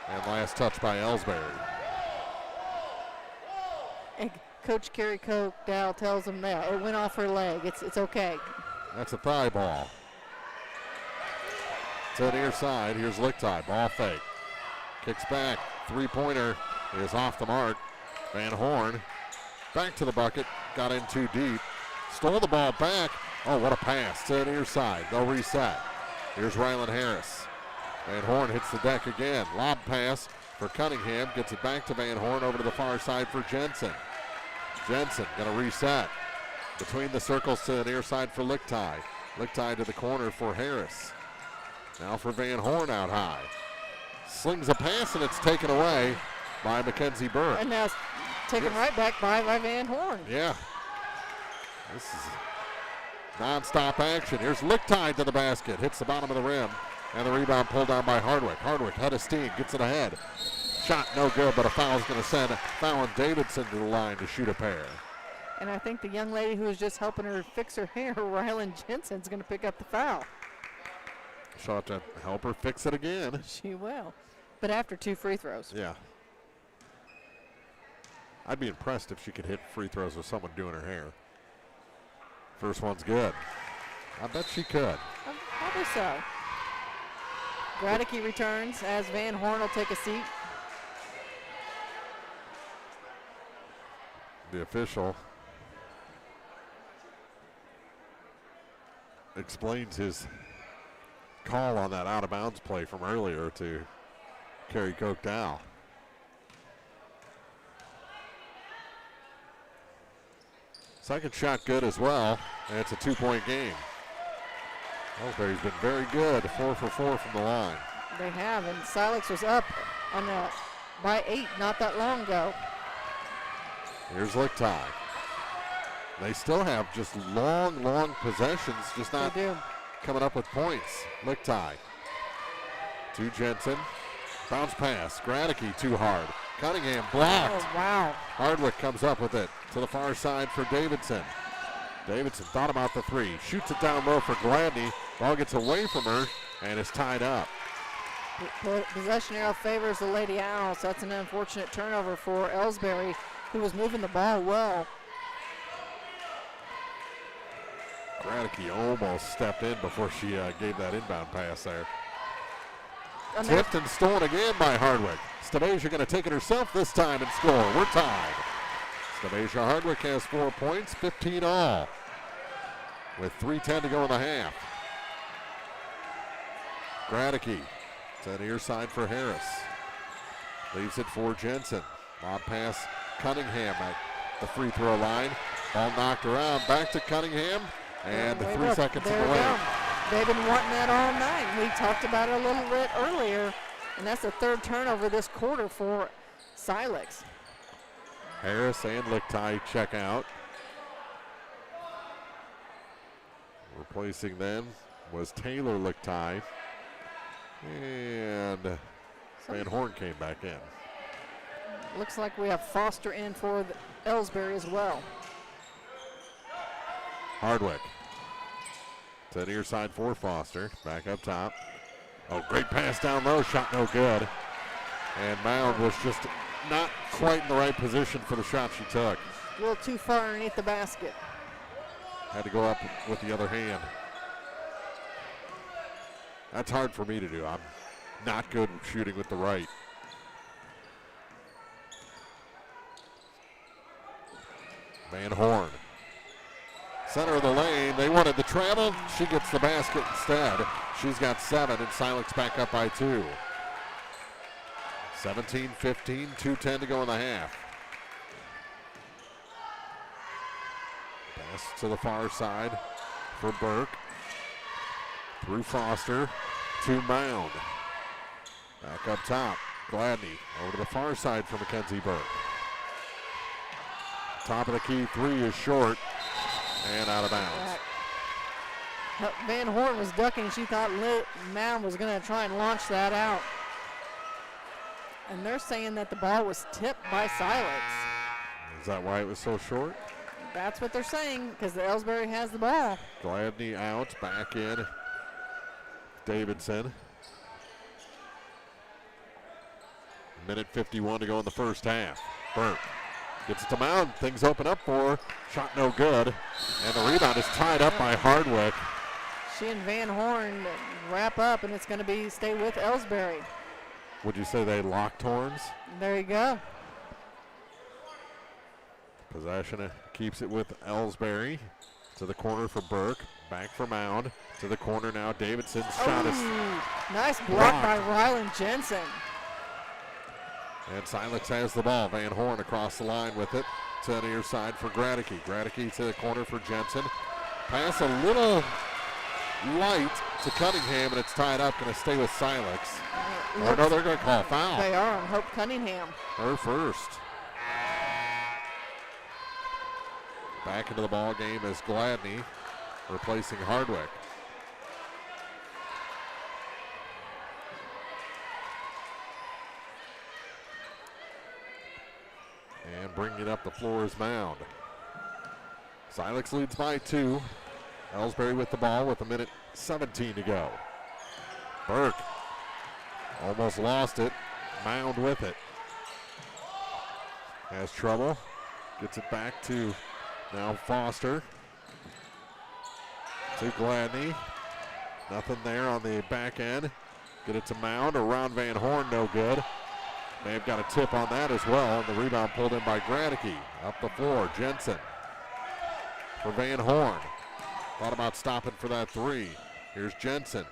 And last touch by Elsberry. And Coach Carrie Koch Dow tells him that it went off her leg. It's okay. That's a thigh ball. To the near side. Here's Lichtai. Ball fake. Kicks back. Three-pointer is off the mark. Van Horn back to the bucket. Got in too deep. Stole the ball back. Oh, what a pass to the near side. They'll reset. Here's Rylan Harris. Van Horn hits the deck again. Lob pass for Cunningham. Gets it back to Van Horn over to the far side for Jensen. Jensen going to reset. Between the circles to the near side for Lichtai. Lichtai to the corner for Harris. Now for Van Horn out high. Slings a pass and it's taken away by Mackenzie Burke. And now it's taken right back by Van Horn. Yeah. This is non-stop action. Here's Lichtai to the basket. Hits the bottom of the rim. And the rebound pulled down by Hardwick. Hardwick head of steam. Gets it ahead. Shot no good, but a foul is going to send Fallon Davidson to the line to shoot a pair. And I think the young lady who was just helping her fix her hair, Rylan Jensen, is going to pick up the foul. She'll have to help her fix it again. She will. But after 2 free throws. Yeah. I'd be impressed if she could hit free throws with someone doing her hair. First one's good. I bet she could. I Probably so. Gradicke returns as Van Horn will take a seat. The official explains his call on that out-of-bounds play from earlier to Kerry Koch-Dow. Second shot good as well, and it's a 2-point game. Elsberry's been very good, 4 for 4 from the line. They have, and Silex was up on by 8 not that long ago. Here's Lichtai. They still have just long possessions, just not coming up with points. Lichtai to Jensen. Bounce pass. Gradicke too hard. Cunningham blocked. Oh, wow. Hardwick comes up with it to the far side for Davidson. Davidson thought about the three. Shoots it down low for Gladney. Ball gets away from her and is tied up. Possession arrow favors the Lady Owls. That's an unfortunate turnover for Elsberry, who was moving the ball well. Gradicke almost stepped in before she gave that inbound pass there. Tipped and stolen again by Hardwick. Stavasia going to take it herself this time and score. We're tied. Stavasia Hardwick has 4 points, 15 all, with 3:10 to go in the half. Gradicke to the near side for Harris. Leaves it for Jensen. Lob pass Cunningham at the free throw line. Ball knocked around. Back to Cunningham. And 3 seconds in the lane. They've been wanting that all night. We talked about it a little bit earlier, and that's the third turnover this quarter for Silex. Harris and Lichtai check out. Replacing them was Taylor Lichtai. And Van Horn came back in. Looks like we have Foster in for Elsberry as well. Hardwick to the near side for Foster. Back up top. Oh, great pass down low. Shot no good. And Mound was just not quite in the right position for the shot she took. A little too far underneath the basket. Had to go up with the other hand. That's hard for me to do. I'm not good at shooting with the right. Van Horn. Center of the lane. They wanted the travel. She gets the basket instead. She's got 7, and Silex back up by 2. 17-15, 2:10 to go in the half. Pass to the far side for Burke. Through Foster to Mound. Back up top. Gladney over to the far side for Mackenzie Burke. Top of the key, 3 is short and out of bounds. Van Horn was ducking. She thought Mound was going to try and launch that out. And they're saying that the ball was tipped by Silex. Is that why it was so short? That's what they're saying, because the Elsberry has the ball. Gladney out, back in. Davidson. Minute 51 to go in the first half. Burke gets it to Mound. Things open up for her. Shot no good. And the rebound is tied up by Hardwick. She and Van Horn wrap up, and it's going to stay with Elsberry. Would you say they locked horns? There you go. Possession keeps it with Elsberry. To the corner for Burke. Back for Mound. To the corner now. Davidson's shot is nice block by Ryland Jensen. And Silex has the ball. Van Horn across the line with it. To the near side for Gradicke. Gradicke to the corner for Jensen. Pass a little light to Cunningham, and it's tied up. Going to stay with Silex. Or no, they're going to call foul. They are on Hope Cunningham. Her first. Back into the ball game is Gladney, replacing Hardwick. And bringing it up the floor is Mound. Silex leads by 2. Elsberry with the ball with 1:17 to go. Burke almost lost it. Mound with it. Has trouble. Gets it back to now Foster. To Gladney. Nothing there on the back end. Get it to Mound. Around Van Horn, no good. May have got a tip on that as well. And the rebound pulled in by Gradicke. Up the floor, Jensen for Van Horn. Thought about stopping for that three. Here's Jensen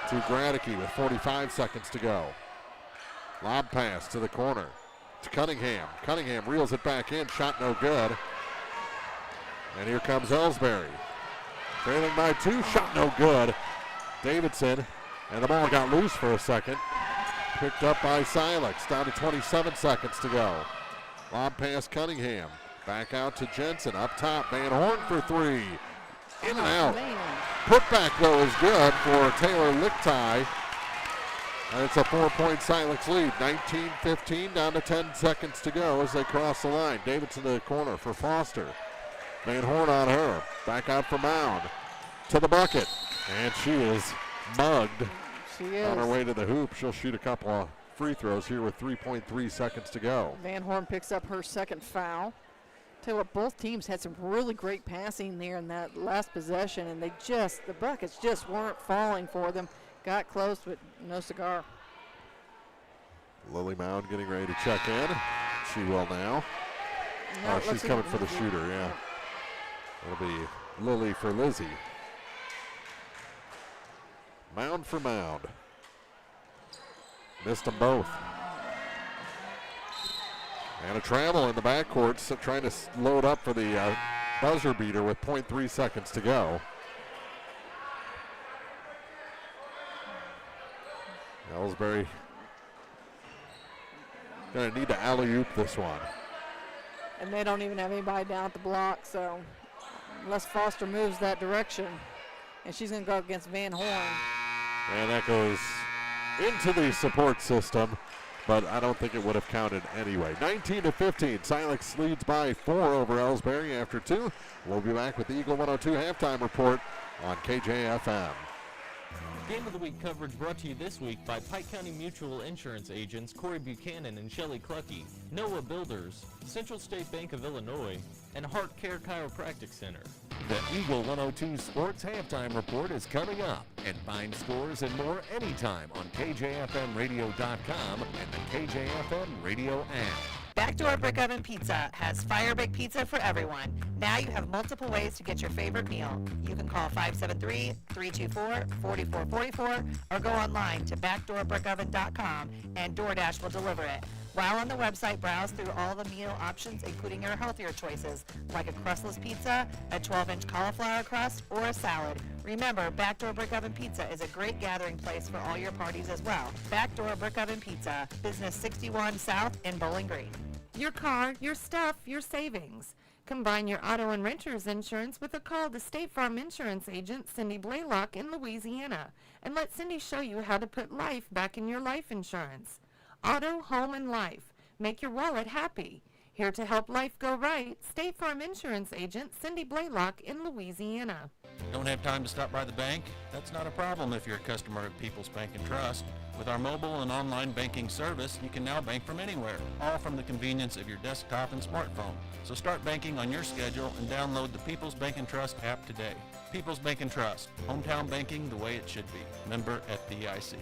to Gradicke with 45 seconds to go. Lob pass to the corner to Cunningham. Cunningham reels it back in. Shot no good. And here comes Elsberry. Trailing by 2. Shot no good. Davidson. And the ball got loose for a second. Picked up by Silex. Down to 27 seconds to go. Lob pass Cunningham. Back out to Jensen. Up top. Van Horn for 3. In and out. Putback, though, is good for Taylor Lichtai. And it's a 4-point Silex lead. 19-15, down to 10 seconds to go as they cross the line. Davidson to the corner for Foster. Van Horn on her. Back out for Mound. To the bucket. And she is mugged. She is. On her way to the hoop. She'll shoot a couple of free throws here with 3.3 seconds to go. Van Horn picks up her second foul. Tell you what, both teams had some really great passing there in that last possession, and the buckets just weren't falling for them. Got close, but no cigar. Lily Mound getting ready to check in. She will now. No, she's coming for the shooter, yeah. It'll be Lily for Lizzie. Mound for Mound. Missed them both. And a travel in the backcourt, so trying to load up for the buzzer beater with 0.3 seconds to go. Elsberry gonna need to alley-oop this one. And they don't even have anybody down at the block, so unless Foster moves that direction, and she's gonna go against Van Horn. And that goes into the support system, but I don't think it would have counted anyway. 19-15, Silex leads by 4 over Elsberry after 2. We'll be back with the Eagle 102 halftime report on KJFM. Game of the Week coverage brought to you this week by Pike County Mutual Insurance agents Corey Buchanan and Shelley Cluckey, Noah Builders, Central State Bank of Illinois, and Heart Care Chiropractic Center. The Eagle 102 Sports Halftime Report is coming up, and find scores and more anytime on KJFMradio.com and the KJFM Radio app. Backdoor Brick Oven Pizza has fire baked pizza for everyone. Now you have multiple ways to get your favorite meal. You can call 573-324-4444 or go online to backdoorbrickoven.com and DoorDash will deliver it. While on the website, browse through all the meal options, including your healthier choices, like a crustless pizza, a 12-inch cauliflower crust, or a salad. Remember, Backdoor Brick Oven Pizza is a great gathering place for all your parties as well. Backdoor Brick Oven Pizza, Business 61 South in Bowling Green. Your car, your stuff, your savings. Combine your auto and renter's insurance with a call to State Farm Insurance agent Cindy Blaylock in Louisiana, and let Cindy show you how to put life back in your life insurance. Auto, home, and life. Make your wallet happy. Here to help life go right, State Farm Insurance agent Cindy Blaylock in Louisiana. Don't have time to stop by the bank? That's not a problem if you're a customer of People's Bank and Trust. With our mobile and online banking service, you can now bank from anywhere, all from the convenience of your desktop and smartphone. So start banking on your schedule and download the People's Bank and Trust app today. People's Bank and Trust, hometown banking the way it should be. Member FDIC.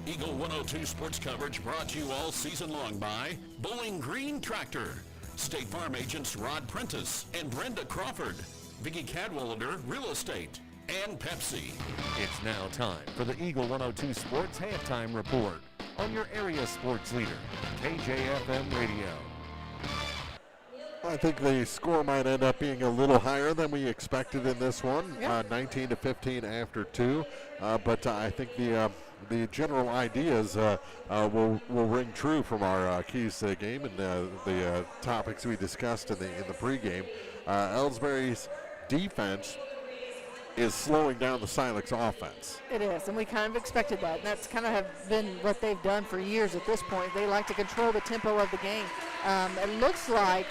Eagle 102 sports coverage brought to you all season long by Bowling Green Tractor, State Farm agents Rod Prentice and Brenda Crawford, Vicki Cadwallader Real Estate, and Pepsi. It's now time for the Eagle 102 Sports Halftime Report on your area sports leader, KJFM Radio. I think the score might end up being a little higher than we expected in this one, 19-15 after 2. But I think the general ideas will ring true from our keys to the game and the topics we discussed in the pregame. Elsberry's defense is slowing down the Silex offense. It is, and we kind of expected that. And that's kind of have been what they've done for years at this point. They like to control the tempo of the game. It looks like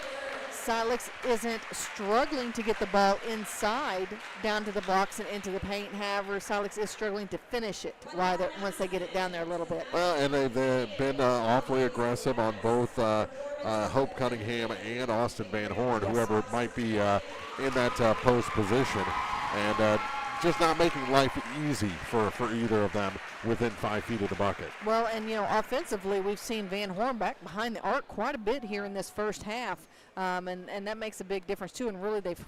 Silex isn't struggling to get the ball inside down to the box and into the paint. However, Silex is struggling to finish it once they get it down there a little bit. Well, and they've been awfully aggressive on both Hope Cunningham and Austin Van Horn, whoever might be in that post position. And just not making life easy for either of them within 5 feet of the bucket. Well, and offensively, we've seen Van Horn back behind the arc quite a bit here in this first half, and that makes a big difference too. And really, they've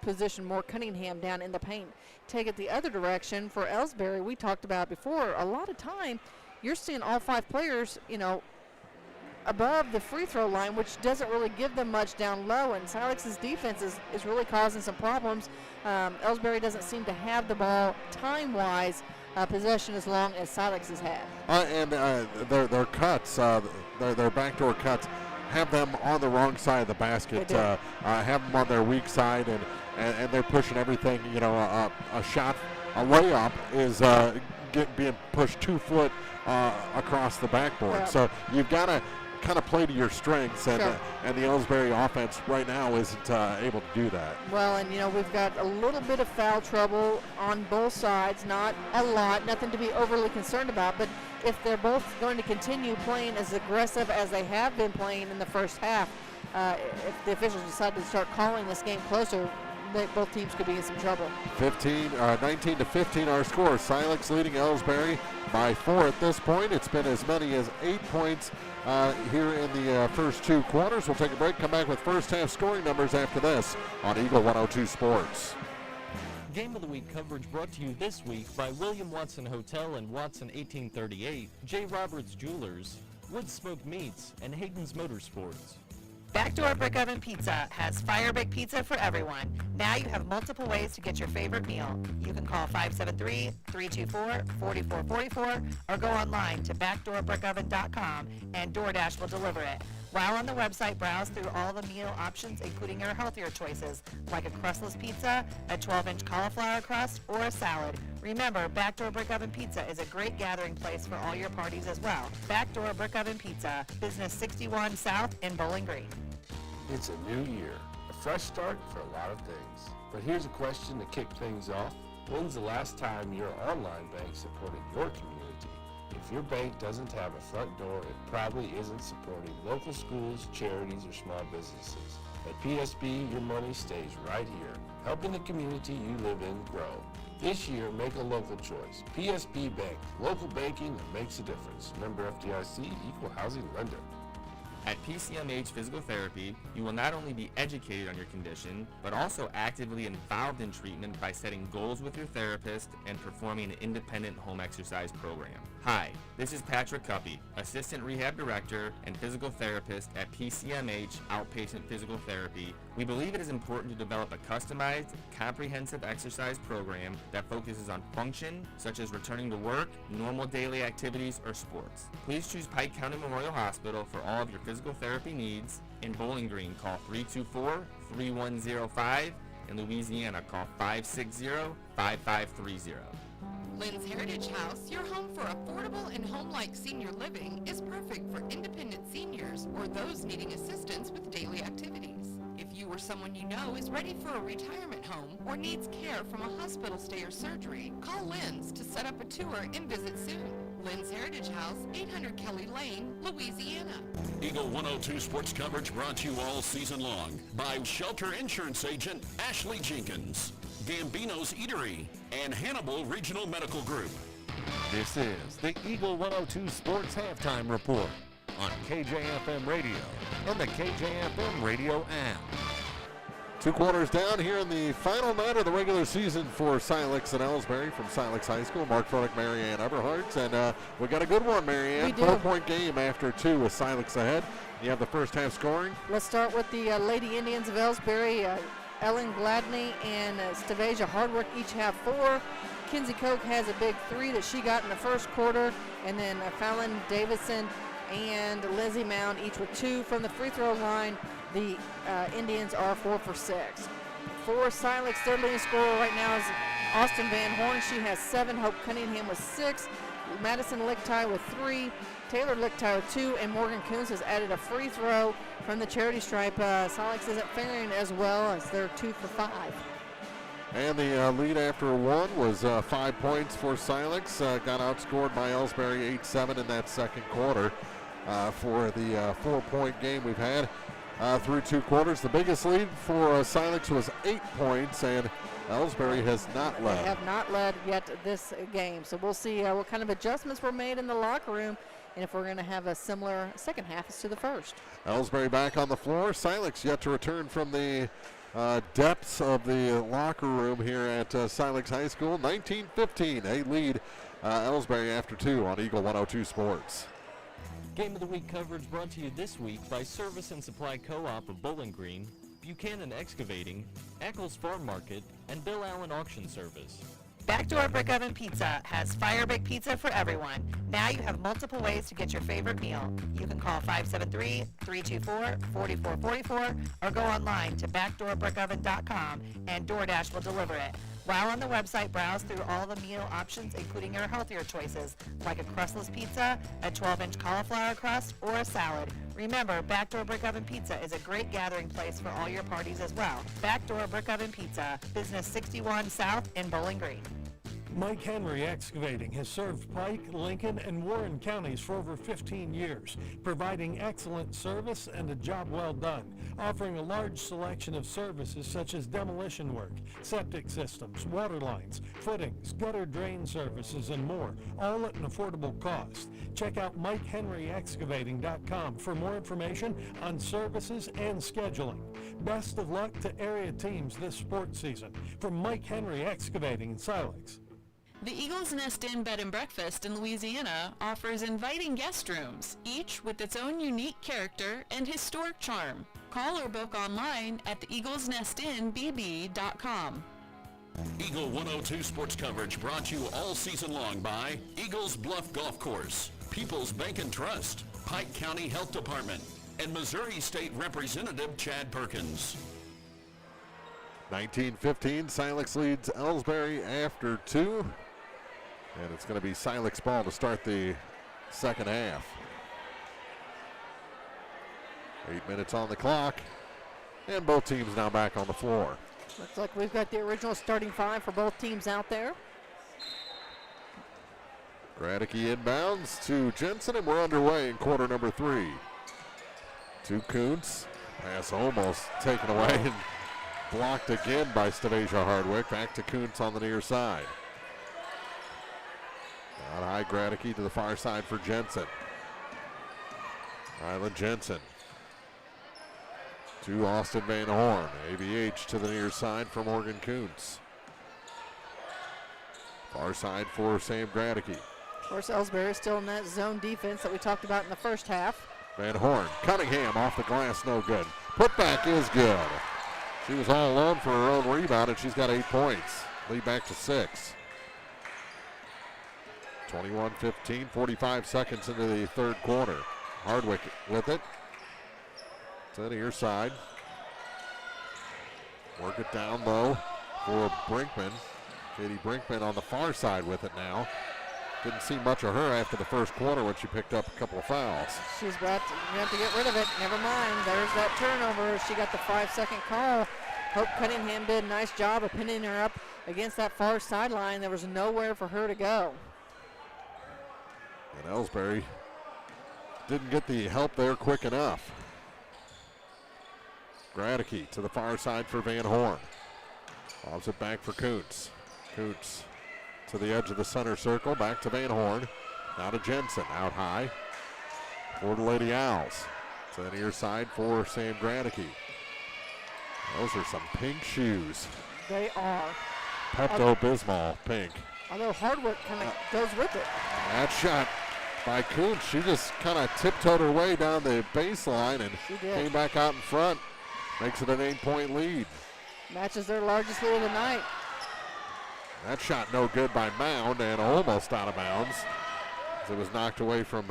positioned more Cunningham down in the paint. Take it the other direction for Elsberry. We talked about before. A lot of time, you're seeing all 5 players, above the free throw line, which doesn't really give them much down low, and Silex's defense is really causing some problems. Elsberry doesn't seem to have the ball time-wise possession as long as Silex has had. And their cuts, their backdoor cuts, have them on the wrong side of the basket, have them on their weak side, and they're pushing everything. A shot, a layup is being pushed 2 foot across the backboard. Yep. So you've got to kind of play to your strengths, and the Elsberry offense right now isn't able to do that. Well, and we've got a little bit of foul trouble on both sides, not a lot, nothing to be overly concerned about, but if they're both going to continue playing as aggressive as they have been playing in the first half, if the officials decide to start calling this game closer, both teams could be in some trouble. 19-15 our score. Silex leading Elsberry by 4 at this point. It's been as many as 8 points here in the first 2 quarters. We'll take a break, come back with first half scoring numbers after this on Eagle 102 Sports. Game of the Week coverage brought to you this week by William Watson Hotel and Watson 1838, J. Roberts Jewelers, Wood Smoke Meats, and Hayden's Motorsports. Backdoor Brick Oven Pizza has fire baked pizza for everyone. Now you have multiple ways to get your favorite meal. You can call 573-324-4444 or go online to backdoorbrickoven.com and DoorDash will deliver it. While on the website, browse through all the meal options, including your healthier choices, like a crustless pizza, a 12-inch cauliflower crust, or a salad. Remember, Backdoor Brick Oven Pizza is a great gathering place for all your parties as well. Backdoor Brick Oven Pizza, Business 61 South in Bowling Green. It's a new year, a fresh start for a lot of things. But here's a question to kick things off. When's the last time your online bank supported your community? If your bank doesn't have a front door, it probably isn't supporting local schools, charities, or small businesses. At PSB, your money stays right here, helping the community you live in grow. This year, make a local choice. PSB Bank, local banking that makes a difference. Member FDIC, equal housing lender. At PCMH Physical Therapy, you will not only be educated on your condition, but also actively involved in treatment by setting goals with your therapist and performing an independent home exercise program. Hi, this is Patrick Cuppy, Assistant Rehab Director and Physical Therapist at PCMH Outpatient Physical Therapy. We believe it is important to develop a customized, comprehensive exercise program that focuses on function, such as returning to work, normal daily activities, or sports. Please choose Pike County Memorial Hospital for all of your physical therapy needs. In Bowling Green, call 324-3105. In Louisiana, call 560-5530. Lynn's Heritage House, your home for affordable and home-like senior living, is perfect for independent seniors or those needing assistance with daily activities. If you or someone you know is ready for a retirement home or needs care from a hospital stay or surgery, call Lynn's to set up a tour and visit soon. Lynn's Heritage House, 800 Kelly Lane, Louisiana. Eagle 102 sports coverage brought to you all season long by Shelter Insurance Agent Ashley Jenkins, Gambino's Eatery, and Hannibal Regional Medical Group. This is the Eagle 102 Sports Halftime Report on KJFM Radio and the KJFM Radio app. 2 quarters down here in the final night of the regular season for Silex and Elsberry from Silex High School. Mark Froelich, Marianne Eberhardt, and we got a good one, Marianne. 4-point game after 2 with Silex ahead. You have the first half scoring. Let's start with the Lady Indians of Elsberry. Ellen Gladney and Staveja Hardwick each have 4. Kinsey Koch has a big 3 that she got in the first quarter, and then Fallon Davidson and Lizzie Mound each with 2 from the free throw line. The Indians are 4 for 6. For Silex, their leading scorer right now is Austin Van Horn. She has 7. Hope Cunningham with 6. Madison Lichtai with 3. Taylor Lichtai with 2. And Morgan Coons has added a free throw from the charity stripe. Silex isn't faring as well as they're 2 for 5. And the lead after 1 was 5 points for Silex. Got outscored by Elsberry 8-7 in that second quarter for the 4-point game we've had. through 2 quarters. The biggest lead for Silex was 8 points, and Elsberry has not led. They have not led yet this game. So we'll see what kind of adjustments were made in the locker room and if we're going to have a similar second half as to the first. Elsberry back on the floor. Silex yet to return from the depths of the locker room here at Silex High School. 19-15, they lead Elsberry after 2 on Eagle 102 Sports. Game of the Week coverage brought to you this week by Service and Supply Co-op of Bowling Green, Buchanan Excavating, Eccles Farm Market, and Bill Allen Auction Service. Backdoor Brick Oven Pizza has fire bake pizza for everyone. Now you have multiple ways to get your favorite meal. You can call 573-324-4444 or go online to backdoorbrickoven.com and DoorDash will deliver it. While on the website, browse through all the meal options, including your healthier choices, like a crustless pizza, a 12-inch cauliflower crust, or a salad. Remember, Backdoor Brick Oven Pizza is a great gathering place for all your parties as well. Backdoor Brick Oven Pizza, Business 61 South in Bowling Green. Mike Henry Excavating has served Pike, Lincoln, and Warren counties for over 15 years, providing excellent service and a job well done, offering a large selection of services such as demolition work, septic systems, water lines, footings, gutter drain services, and more, all at an affordable cost. Check out MikeHenryExcavating.com for more information on services and scheduling. Best of luck to area teams this sports season. From Mike Henry Excavating in Silex. The Eagle's Nest Inn Bed and Breakfast in Louisiana offers inviting guest rooms, each with its own unique character and historic charm. Call or book online at theeaglesnestinbb.com. Eagle 102 sports coverage brought to you all season long by Eagles Bluff Golf Course, People's Bank and Trust, Pike County Health Department, and Missouri State Representative Chad Perkins. 19-15, Silex leads Elsberry after 2. And it's going to be Silex ball to start the second half. 8 minutes on the clock. And both teams now back on the floor. Looks like we've got the original starting 5 for both teams out there. Gradicke inbounds to Jensen, and we're underway in quarter number 3. To Kuntz. Pass almost taken away and blocked again by Stavasia Hardwick. Back to Kuntz on the near side. Out high, Gradicke to the far side for Jensen. Ryland Jensen to Austin Van Horn. ABH to the near side for Morgan Kuntz. Far side for Sam Gradicke. Of course, Elsberry is still in that zone defense that we talked about in the first half. Van Horn, Cunningham off the glass, no good. Putback is good. She was all alone for her own rebound, and she's got 8 points. Lead back to 6. 21-15, 45 seconds into the third quarter. Hardwick with it. To the near side. Work it down low for Brinkman. Katie Brinkman on the far side with it now. Didn't see much of her after the first quarter when she picked up a couple of fouls. She's about to have to get rid of it. Never mind. There's that turnover. She got the 5-second call. Hope Cunningham did a nice job of pinning her up against that far sideline. There was nowhere for her to go. And Elsberry didn't get the help there quick enough. Gradicke to the far side for Van Horn. Lobs it back for Kuntz. Kuntz to the edge of the center circle, back to Van Horn. Now to Jensen, out high for the Lady Owls. To the near side for Sam Gradicke. Those are some pink shoes. They are. Pepto-Bismol pink. Although Hardwick kind of goes with it. That shot by Kuntz, she just kind of tiptoed her way down the baseline and came back out in front. Makes it an 8-point lead. Matches their largest lead of the night. That shot no good by Mound and almost out of bounds as it was knocked away from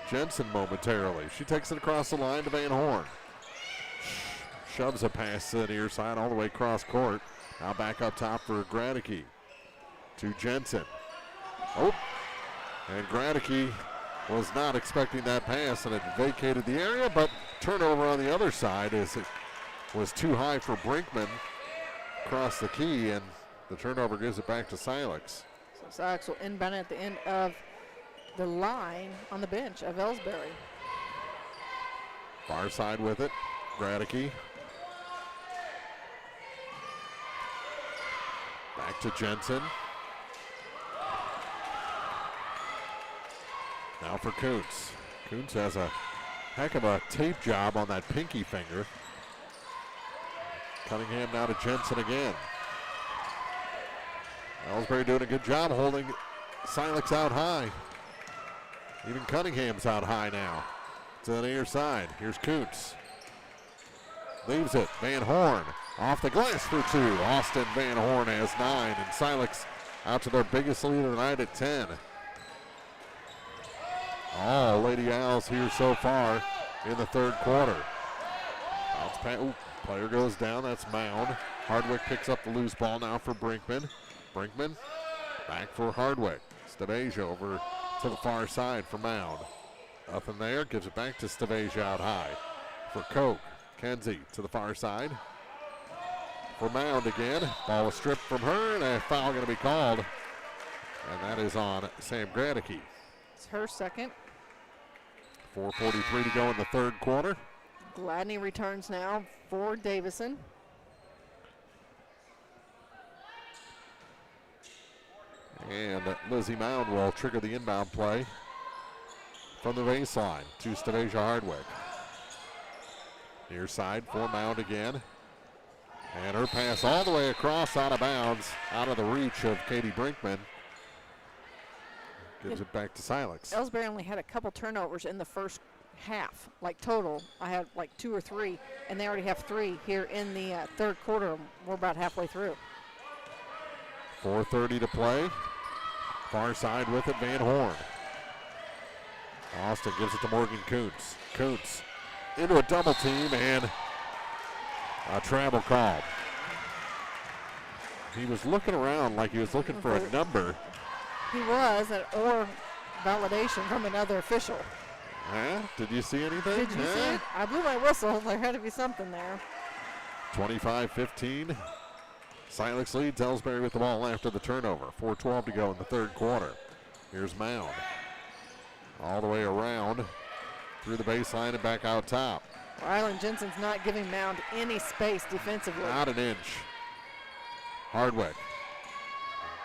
Jensen momentarily. She takes it across the line to Van Horn. Shoves a pass to the near side all the way across court. Now back up top for Gradicke to Jensen. Oh, and Gradicke was not expecting that pass and it vacated the area, but turnover on the other side as it was too high for Brinkman across the key, and the turnover gives it back to Silex. So Silex will inbound at the end of the line on the bench of Elsberry. Far side with it. Gradicke. Back to Jensen. Now for Kuntz. Kuntz has a heck of a tape job on that pinky finger. Cunningham now to Jensen again. Elsberry doing a good job holding Silex out high. Even Cunningham's out high now. To the near side. Here's Kuntz. Leaves it. Van Horn off the glass for two. Austin Van Horn has 9, and Silex out to their biggest lead of the night at 10. All Lady Owls here so far in the third quarter. Bounce pass. Ooh, player goes down. That's Mound. Hardwick picks up the loose ball now for Brinkman. Brinkman back for Hardwick. Staveja over to the far side for Mound. Nothing there. Gives it back to Staveja out high for Koch. Kenzie to the far side for Mound again. Ball was stripped from her, and a foul going to be called. And that is on Sam Gradicke. It's her second. 4:43 to go in the third quarter. Gladney returns now for Davison. And Lizzie Mound will trigger the inbound play from the baseline to Staveja Hardwick. Near side for Mound again. And her pass all the way across out of bounds, out of the reach of Katie Brinkman. Gives it back to Silex. Elsberry only had a couple turnovers in the first half, like total. I had like 2 or 3, and they already have 3 here in the third quarter. We're about halfway through. 4:30 to play. Far side with it, Van Horn. Austin gives it to Morgan Kuntz. Kuntz into a double team and a travel call. He was looking around like he was looking for a number. He was, or validation from another official. Huh? Did you see anything? Did you see it? I blew my whistle. There had to be something there. 25-15. Silex leads Elsberry with the ball after the turnover. 4:12 to go in the third quarter. Here's Mound. All the way around through the baseline and back out top. Rylan Jensen's not giving Mound any space defensively. Not an inch. Hardwick.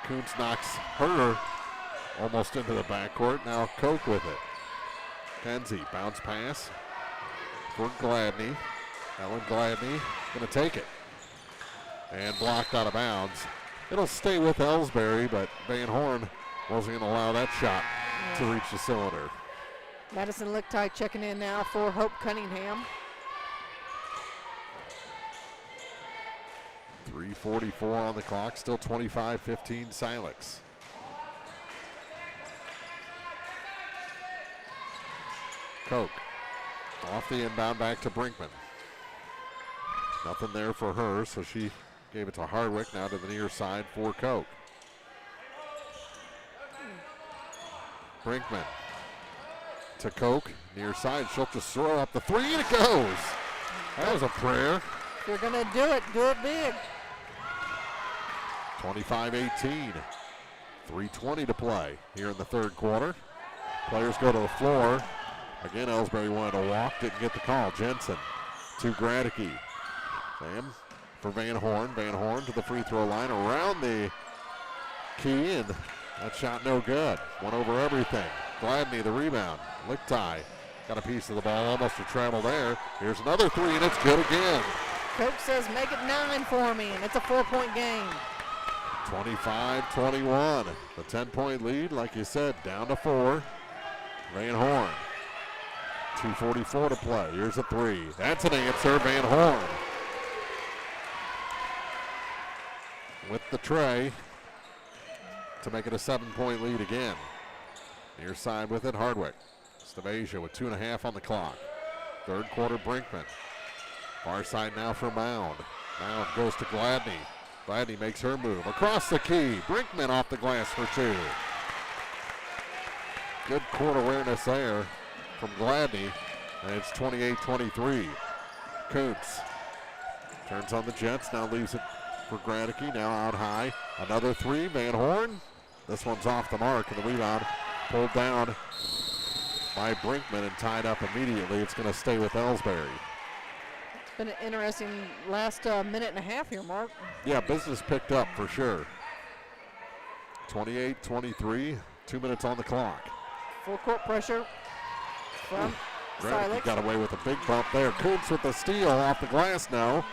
Kuntz knocks her almost into the backcourt. Now Koch with it. Kenzie, bounce pass for Gladney. Ellen Gladney going to take it. And blocked out of bounds. It'll stay with Elsberry, but Van Horn wasn't going to allow that shot to reach the cylinder. Madison Lichtai checking in now for Hope Cunningham. 3:44 on the clock, still 25-15 Silex. Koch off the inbound back to Brinkman. Nothing there for her, so she gave it to Hardwick, now to the near side for Koch. Brinkman to Koch, near side. She'll just throw up the three, and it goes. That was a prayer. If you're going to do it big. 25-18. 3:20 to play here in the third quarter. Players go to the floor. Again, Elsberry wanted to walk, didn't get the call. Jensen to Gradicke. Sam for Van Horn. Van Horn to the free throw line, around the key, and that shot no good. Went over everything. Gladney the rebound. Lichtai got a piece of the ball, almost a travel there. Here's another three, and it's good again. Coach says make it 9 for me, and it's a 4-point game. 25-21. The 10-point lead, like you said, down to 4. Van Horn. 2:44 to play. Here's a three. That's an answer. Van Horn with the tray to make it a 7-point lead again. Near side with it, Hardwick. Staveja with 2.5 on the clock. Third quarter, Brinkman. Far side now for Mound. Mound goes to Gladney. Gladney makes her move. Across the key. Brinkman off the glass for 2. Good court awareness there from Gladney. And it's 28-23. Kuntz turns on the Jets. Now leaves it for Gradicke. Now out high. Another three. Van Horn. This one's off the mark. And the rebound pulled down by Brinkman and tied up immediately. It's going to stay with Elsberry. Been an interesting last minute and a half here, Mark. Yeah, business picked up for sure. 28-23, 2 minutes on the clock. Full court pressure from Granicky got away with a big bump there. Kuntz with the steal off the glass now.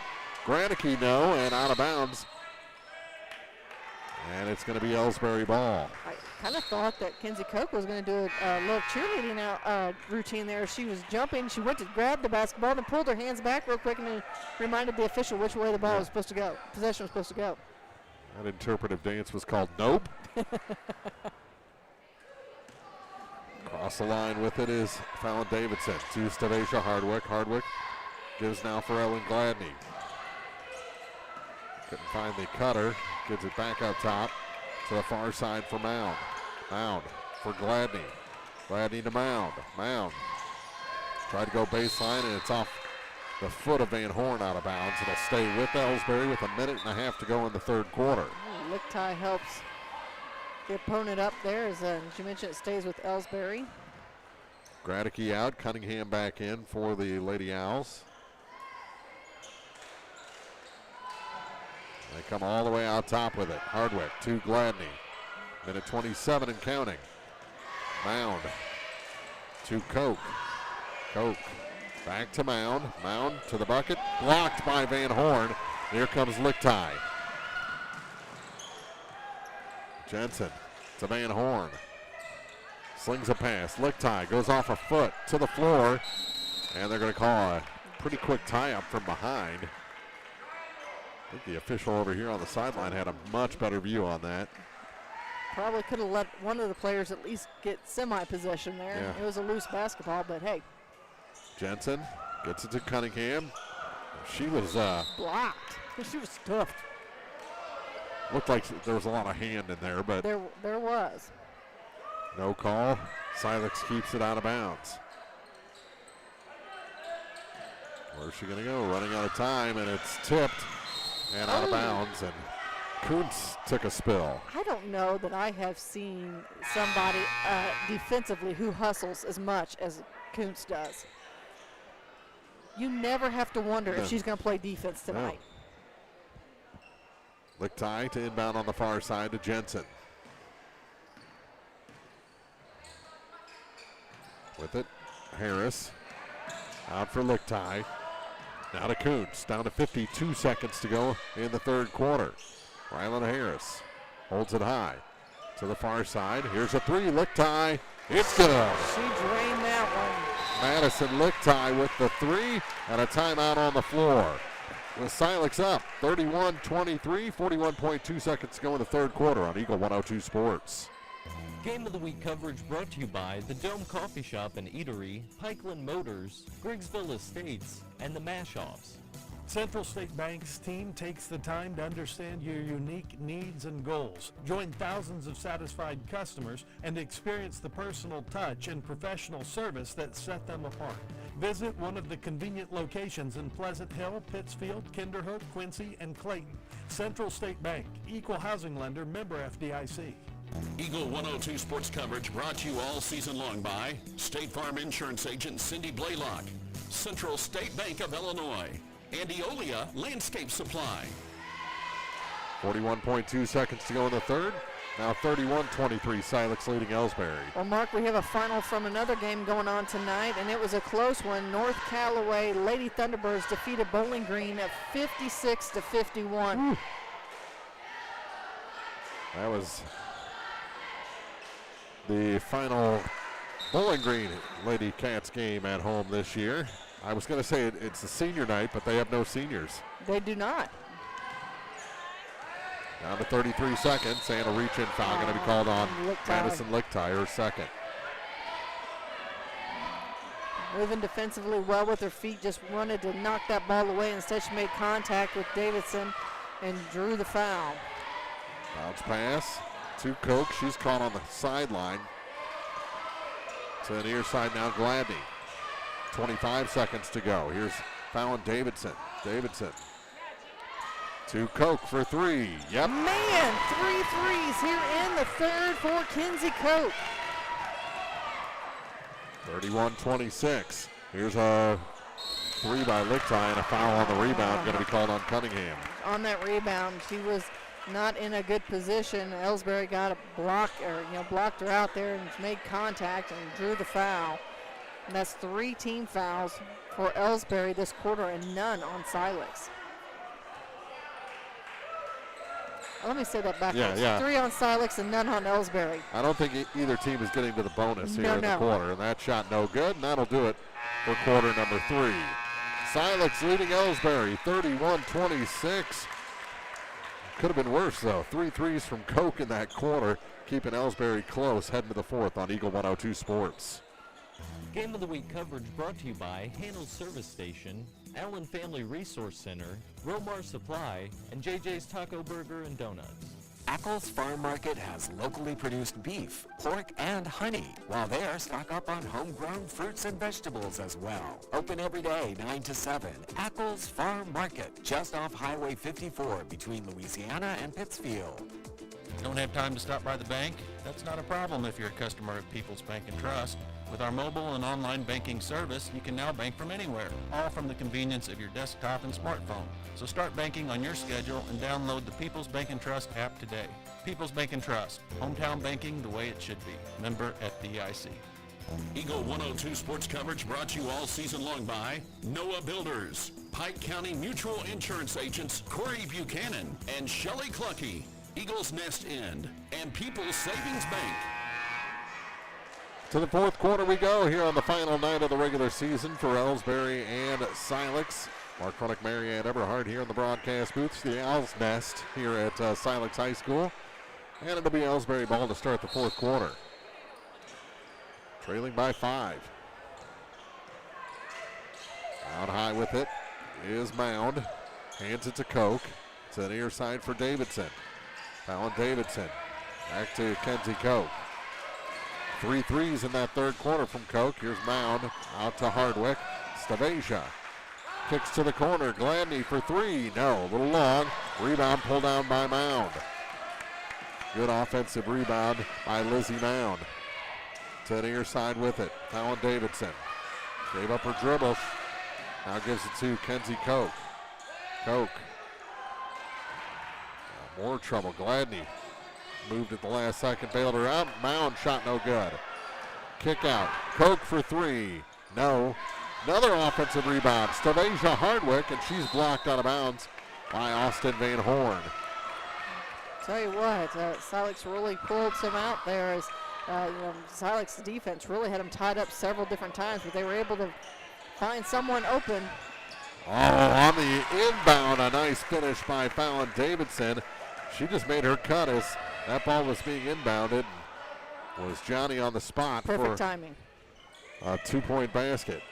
Granicky no, and out of bounds. And it's going to be Elsberry ball. I kind of thought that Kenzie Koch was going to do a little cheerleading routine there. She was jumping. She went to grab the basketball and pulled her hands back real quick and then reminded the official which way the ball was supposed to go. Possession was supposed to go. That interpretive dance was called nope. Across the line with it is Fallon Davidson to Stavacia Hardwick. Hardwick gives now for Ellen Gladney. Couldn't find the cutter. Gives it back up top to the far side for Mound. Mound for Gladney. Gladney to Mound. Mound tried to go baseline, and it's off the foot of Van Horn out of bounds. It'll stay with Elsberry with a minute and a half to go in the third quarter. Lichtai helps the opponent up there. As you mentioned, it stays with Elsberry. Gradicky out, Cunningham back in for the Lady Owls. They come all the way out top with it. Hardwick to Gladney. Minute 27 and counting. Mound to Koch. Koch back to Mound. Mound to the bucket. Blocked by Van Horn. Here comes Lichtai. Jensen to Van Horn. Slings a pass. Lichtai goes off a foot to the floor. And they're going to call a pretty quick tie-up from behind. I think the official over here on the sideline had a much better view on that. Probably could have let one of the players at least get semi-possession there. Yeah. It was a loose basketball, but hey. Jensen gets it to Cunningham. She was blocked. She was stuffed. Looked like there was a lot of hand in there, but there was. No call. Silex keeps it out of bounds. Where's she going to go? Running out of time, and it's tipped and out of bounds, and Kuntz took a spill. I don't know that I have seen somebody defensively who hustles as much as Kuntz does. You never have to wonder if she's going to play defense tonight. Lichtai to inbound on the far side to Jensen. With it, Harris. Out for Lichtai. Now to Kuntz. Down to 52 seconds to go in the third quarter. Rylan Harris holds it high to the far side. Here's a three. Lichtai. It's good. She drained that one. Madison Lichtai with the three and a timeout on the floor. With Silex up 31-23, 41.2 seconds to go in the third quarter on Eagle 102 Sports. Game of the Week coverage brought to you by the Dome Coffee Shop and Eatery, Pikeland Motors, Griggsville Estates, and the Mash-Offs. Central State Bank's team takes the time to understand your unique needs and goals. Join thousands of satisfied customers and experience the personal touch and professional service that set them apart. Visit one of the convenient locations in Pleasant Hill, Pittsfield, Kinderhook, Quincy, and Clayton. Central State Bank, equal housing lender, member FDIC. Eagle 102 sports coverage brought to you all season long by State Farm Insurance Agent Cindy Blaylock, Central State Bank of Illinois, and Eolia Landscape Supply. 41.2 seconds to go in the third. Now 31-23, Silex leading Elsberry. Well, Mark, we have a final from another game going on tonight, and it was a close one. North Callaway Lady Thunderbirds defeated Bowling Green at 56-51. That was the final Bowling Green Lady Cats game at home this year. I was going to say it's the senior night, but they have no seniors. They do not. Down to 33 seconds, and a reach-in foul going to be called on Madison Lichtai, her second. Moving defensively well with her feet, just wanted to knock that ball away. Instead, she made contact with Davidson and drew the foul. Bounce pass to Koch. She's caught on the sideline. To the near side now, Gladney. 25 seconds to go. Here's Fallon Davidson. Davidson to Koch for three. Yep. Man, 3 threes here in the third for Kenzie Koch. 31-26. Here's a 3 by Lichtai, and a foul on the rebound going to be called on Cunningham. On that rebound, she was not in a good position. Elsberry got a block, or blocked her out there and made contact and drew the foul. And that's 3 team fouls for Elsberry this quarter and none on Silex. Let me say that backwards. Yeah. 3 on Silex and none on Elsberry. I don't think either team is getting to the bonus here in the quarter. And that shot no good, and that'll do it for quarter number 3. Silex leading Elsberry 31-26. Could have been worse, though. 3 threes from Koch in that quarter, keeping Elsberry close, heading to the 4th on Eagle 102 Sports. Game of the Week coverage brought to you by Handel's Service Station, Allen Family Resource Center, Romar Supply, and JJ's Taco Burger and Donuts. Ackles Farm Market has locally produced beef, pork, and honey, while there, stock up on homegrown fruits and vegetables as well. Open every day, 9 to 7. Ackles Farm Market, just off Highway 54 between Louisiana and Pittsfield. Don't have time to stop by the bank? That's not a problem if you're a customer of People's Bank and Trust. With our mobile and online banking service, you can now bank from anywhere, all from the convenience of your desktop and smartphone. So start banking on your schedule and download the People's Bank and Trust app today. People's Bank and Trust, hometown banking the way it should be. Member FDIC. Eagle 102 sports coverage brought to you all season long by Noah Builders, Pike County Mutual Insurance agents Corey Buchanan and Shelley Clucky, Eagles Nest End, and People's Savings Bank. To the 4th quarter we go here on the final night of the regular season for Elsberry and Silex. Mark Cronick, Marianne Eberhard here in the broadcast booths. The Owl's Nest here at Silex High School. And it'll be Elsberry ball to start the 4th quarter. Trailing by 5. Out high with it is Mound. Hands it to Koch. It's the near side for Davidson. Fallon Davidson. Back to Kenzie Koch. 3 threes in that 3rd quarter from Koch. Here's Mound out to Hardwick. Stavasia kicks to the corner. Gladney for 3. No, a little long. Rebound pulled down by Mound. Good offensive rebound by Lizzie Mound. To the near side with it. Fallon Davidson. Gave up her dribble. Now gives it to Kenzie Koch. Koch. More trouble. Gladney moved at the last second, bailed her out. Mound shot no good. Kick out. Koch for 3. No. Another offensive rebound. Stavasia Hardwick, and she's blocked out of bounds by Austin Van Horn. Tell you what, Silex really pulled some out there as Silex's defense really had them tied up several different times, but they were able to find someone open. Oh, on the inbound, a nice finish by Fallon Davidson. She just made her cut as that ball was being inbounded. Was Johnny on the spot Perfect for timing. A 2-point basket.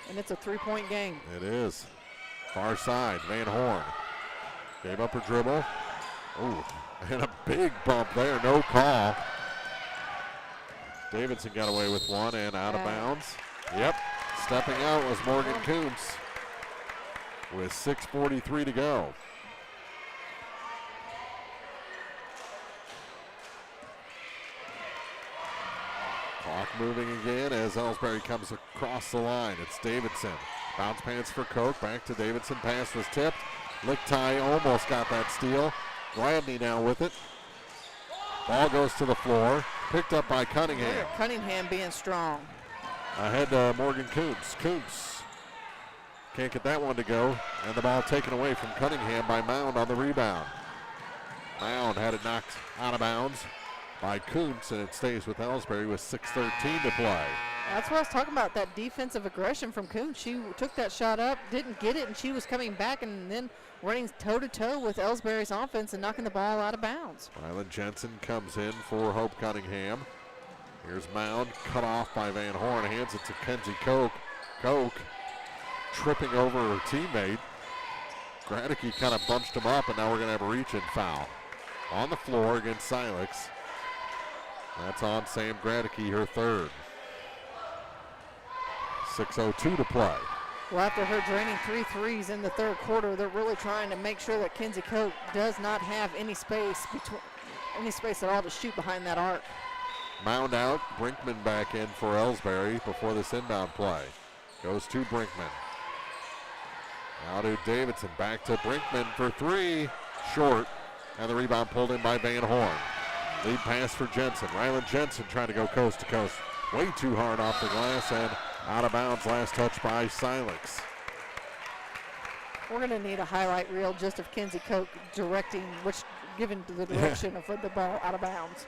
And it's a 3-point game. It is. Far side, Van Horn. Gave up her dribble. Ooh, and a big bump there, no call. Davidson got away with one and out of bounds. Yep, stepping out was Morgan Kuntz with 6:43 to go. Clock moving again as Elsberry comes across the line. It's Davidson. Bounce pass for Koch. Back to Davidson. Pass was tipped. Lichtai almost got that steal. Gladney now with it. Ball goes to the floor. Picked up by Cunningham. Look at Cunningham being strong. Ahead Morgan Kuntz. Kuntz can't get that one to go. And the ball taken away from Cunningham by Mound on the rebound. Mound had it knocked out of bounds by Kuntz, and it stays with Elsberry with 6:13 to play. That's what I was talking about, that defensive aggression from Kuntz. She took that shot up, didn't get it, and she was coming back and then running toe-to-toe with Elsberry's offense and knocking the ball out of bounds. Rylan Jensen comes in for Hope Cunningham. Here's Mound, cut off by Van Horn, hands it to Kenzie Koch. Koch tripping over her teammate. Gradicke kind of bunched him up, and now we're going to have a reach-in foul. On the floor against Silex. That's on Sam Gradicke, her 3rd. 6:02 to play. Well, after her draining 3 threes in the 3rd quarter, they're really trying to make sure that Kenzie Koch does not have any space at all to shoot behind that arc. Mound out, Brinkman back in for Elsberry before this inbound play. Goes to Brinkman. Now to Davidson, back to Brinkman for three, short, and the rebound pulled in by Van Horn. Lead pass for Jensen. Ryland Jensen trying to go coast to coast. Way too hard off the glass and out of bounds. Last touch by Silex. We're going to need a highlight reel just of Kenzie Koch giving the direction of the ball out of bounds.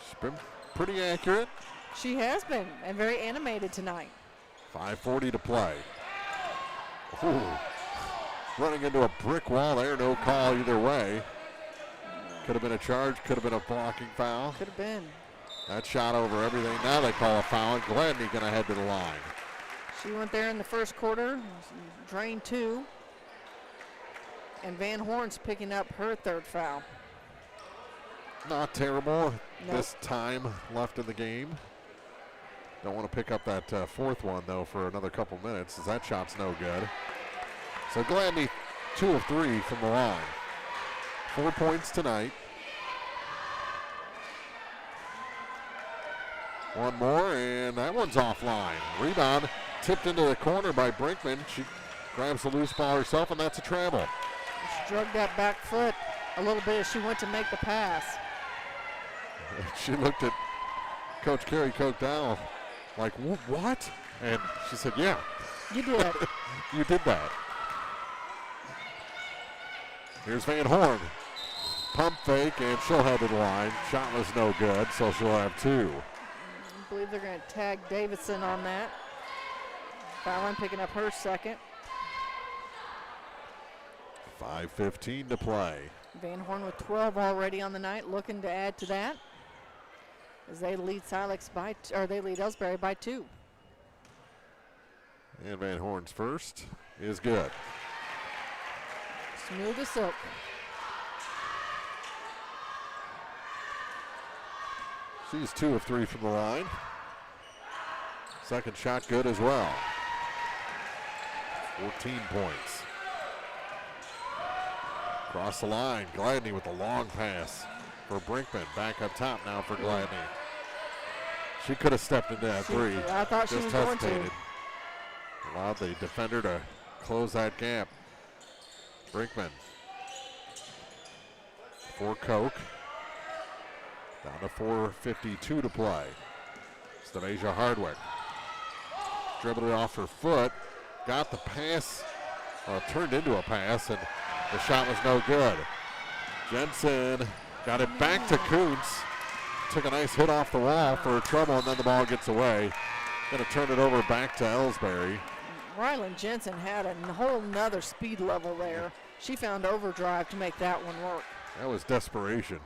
She's been pretty accurate. She has been, and very animated tonight. 5:40 to play. Ooh. Running into a brick wall there, no call either way. Could have been a charge, could have been a blocking foul. Could have been. That shot over everything. Now they call a foul. Gladney going to head to the line. She went there in the first quarter, drained two. And Van Horn's picking up her third foul. Not terrible. Nope. This time left in the game. Don't want to pick up that fourth one, though, for another couple minutes, as that shot's no good. So Gladney, 2 of 3 from the line. 4 points tonight. One more, and that one's offline. Rebound tipped into the corner by Brinkman. She grabs the loose ball herself, and that's a travel. She drug that back foot a little bit as she went to make the pass. She looked at Coach Carrie Koch down like, what? And she said, yeah. You did. You did that. Here's Van Horn. Pump fake, and she'll head to the line. Shot was no good, so she'll have 2. I believe they're going to tag Davidson on that. Fallon picking up her second. 5:15 to play. Van Horn with 12 already on the night, looking to add to that as they lead they lead Elsberry by 2. And Van Horn's first is good. Smooth as silk. She's 2 of 3 from the line. Second shot good as well. 14 points. Across the line, Gladney with a long pass for Brinkman. Back up top now for Gladney. She could have stepped into that three. I thought she was going to. Allowed the defender to close that gap. Brinkman for Koch. Down to 4:52 to play. Stavasia Hardwick. Dribbled it off her foot. Got the pass. Turned into a pass, and the shot was no good. Jensen got it back to Kuntz. Took a nice hit off the wall for trouble, and then the ball gets away. Going to turn it over back to Elsberry. Ryland Jensen had a whole nother speed level there. She found overdrive to make that one work. That was desperation.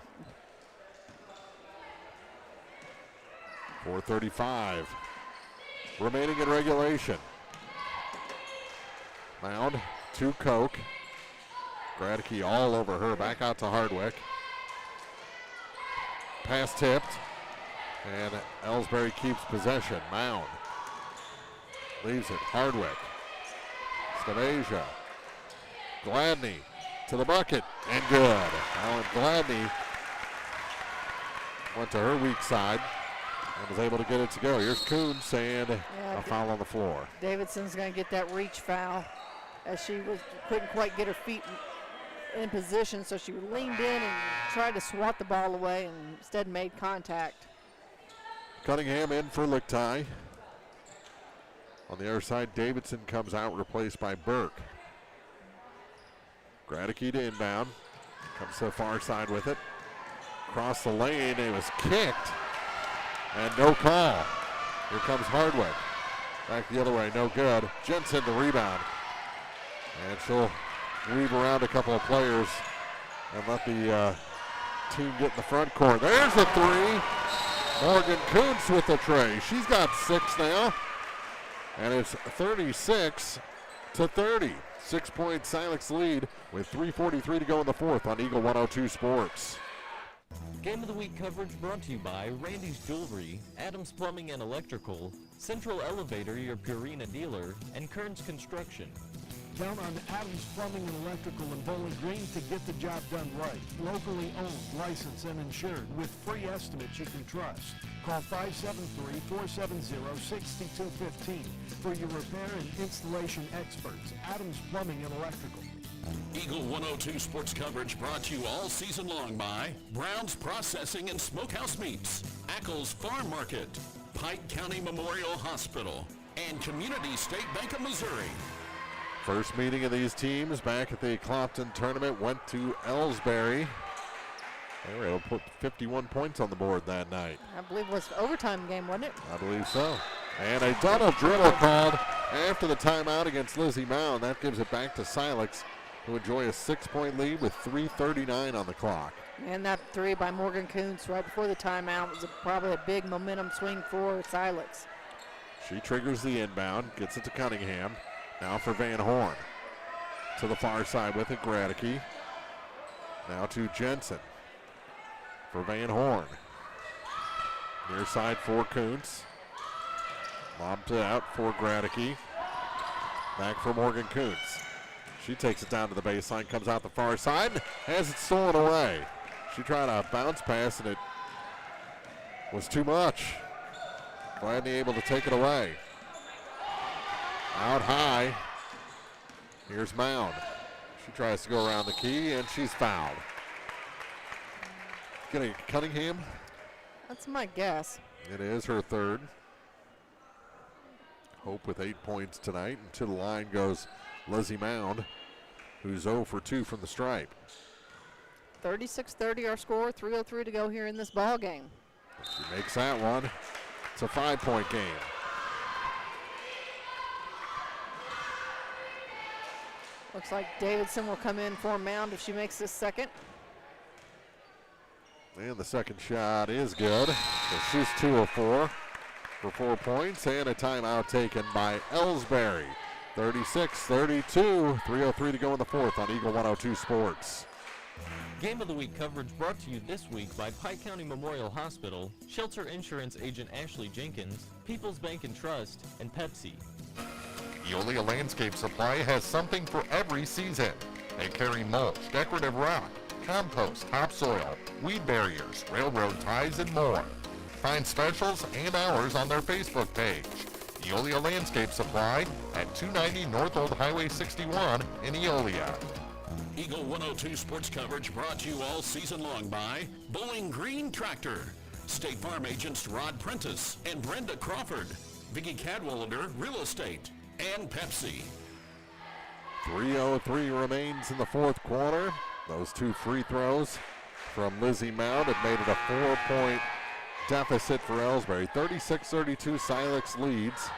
4:35 remaining in regulation. Mound to Koch. Gradke all over her. Back out to Hardwick. Pass tipped. And Elsberry keeps possession. Mound leaves it. Hardwick. Stavasia. Gladney to the bucket. And good. Alan Gladney went to her weak side and was able to get it to go. Here's Kuntz, and a foul on the floor. Davidson's going to get that reach foul as she couldn't quite get her feet in position, so she leaned in and tried to swat the ball away and instead made contact. Cunningham in for Lichtai. On the other side, Davidson comes out, replaced by Burke. Gradke to inbound. Comes to the far side with it. Across the lane, it was kicked. And no call. Here comes Hardwick. Back the other way, no good. Jensen the rebound. And she'll weave around a couple of players and let the team get in the front court. There's the three. Morgan Kuntz with the tray. She's got 6 now. And it's 36-30. 6-point Silex lead with 3:43 to go in the fourth on Eagle 102 Sports. Game of the Week coverage brought to you by Randy's Jewelry, Adams Plumbing and Electrical, Central Elevator, your Purina dealer, and Kearns Construction. Count on Adams Plumbing and Electrical in Bowling Green to get the job done right. Locally owned, licensed, and insured with free estimates you can trust. Call 573-470-6215 for your repair and installation experts. Adams Plumbing and Electrical. Eagle 102 sports coverage brought to you all season long by Brown's Processing and Smokehouse Meats, Ackles Farm Market, Pike County Memorial Hospital, and Community State Bank of Missouri. First meeting of these teams back at the Clopton tournament went to Elsberry. They were able to put 51 points on the board that night. I believe it was an overtime game, wasn't it? I believe so. And a double dribble called after the timeout against Lizzie Mound. That gives it back to Silex, who enjoy a 6-point lead with 3:39 on the clock. And that three by Morgan Kuntz right before the timeout was probably a big momentum swing for Silex. She triggers the inbound, gets it to Cunningham. Now for Van Horn. To the far side with it, Gradicke. Now to Jensen. For Van Horn. Near side for Kuntz. Lobs it out for Gradicke. Back for Morgan Kuntz. She takes it down to the baseline, comes out the far side, has it stolen away. She tried a bounce pass and it was too much. Gladney able to take it away. Out high. Here's Mound. She tries to go around the key and she's fouled. Getting Cunningham. That's my guess. It is her third. Hope with 8 points tonight. And to the line goes Lizzie Mound, who's 0 for 2 from the stripe. 36-30 our score, 3:03 to go here in this ball game. She makes that one. It's a 5-point game. Looks like Davidson will come in for Mound if she makes this second. And the second shot is good. So she's 2 of 4 for 4 points, and a timeout taken by Elsberry. 36-32, 3:03 to go in the fourth on Eagle 102 Sports. Game of the Week coverage brought to you this week by Pike County Memorial Hospital, Shelter Insurance Agent Ashley Jenkins, People's Bank and Trust, and Pepsi. Eolia Landscape Supply has something for every season. They carry mulch, decorative rock, compost, topsoil, weed barriers, railroad ties, and more. Find specials and hours on their Facebook page. Eolia Landscape Supply at 290 North Old Highway 61 in Eolia. Eagle 102 sports coverage brought to you all season long by Bowling Green Tractor, State Farm agents Rod Prentice and Brenda Crawford, Vicki Cadwallader Real Estate, and Pepsi. 3:03 remains in the fourth quarter. Those two free throws from Lizzie Mound have made it a 4-point deficit for Elsberry. 36-32, Silex leads.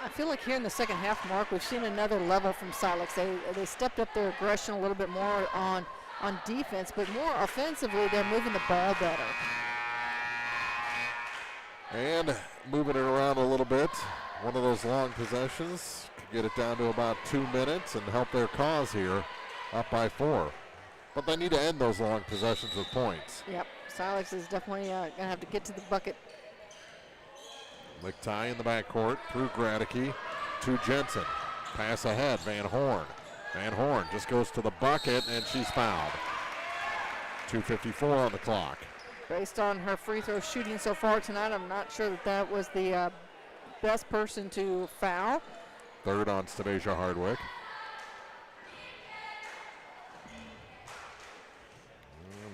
I feel like here in the second half, Mark, we've seen another level from Silex. They stepped up their aggression a little bit more on defense, but more offensively, they're moving the ball better. And moving it around a little bit. One of those long possessions could get it down to about 2 minutes and help their cause here, up by 4. But they need to end those long possessions with points. Yep, Silex is definitely going to have to get to the bucket. McTye in the backcourt through Gradicke to Jensen. Pass ahead, Van Horn. Van Horn just goes to the bucket and she's fouled. 2:54 on the clock. Based on her free throw shooting so far tonight, I'm not sure that was the best person to foul. Third on Stavasia Hardwick.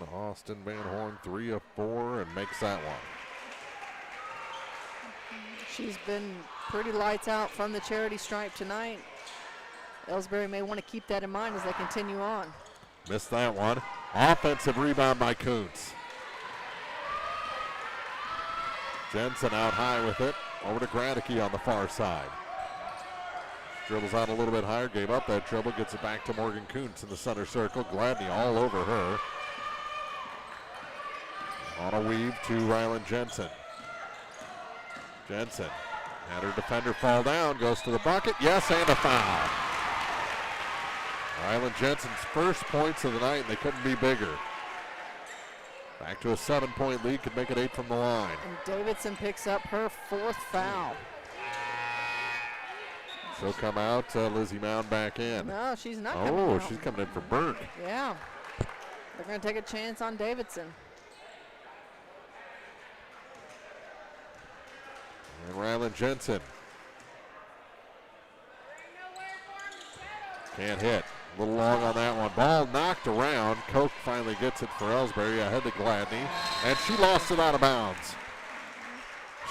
And Austin Van Horn 3 of 4 and makes that one. She's been pretty lights out from the charity stripe tonight. Elsberry may want to keep that in mind as they continue on. Missed that one. Offensive rebound by Kuntz. Jensen out high with it. Over to Gradicke on the far side. Dribbles out a little bit higher, gave up that dribble, gets it back to Morgan Kuntz in the center circle. Gladney all over her. On a weave to Ryland Jensen. Jensen had her defender fall down, goes to the bucket, yes, and a foul. Ryland Jensen's first points of the night, and they couldn't be bigger. Back to a 7-point lead, could make it 8 from the line. And Davidson picks up her 4th foul. She'll come out. Lizzie Mound back in. No, she's not coming Oh, out. she's coming in for Burke. Yeah. They're going to take a chance on Davidson. And Rylan Jensen. Can't hit. A little long on that one. Ball knocked around. Koch finally gets it for Elsberry ahead to Gladney. And she lost it out of bounds.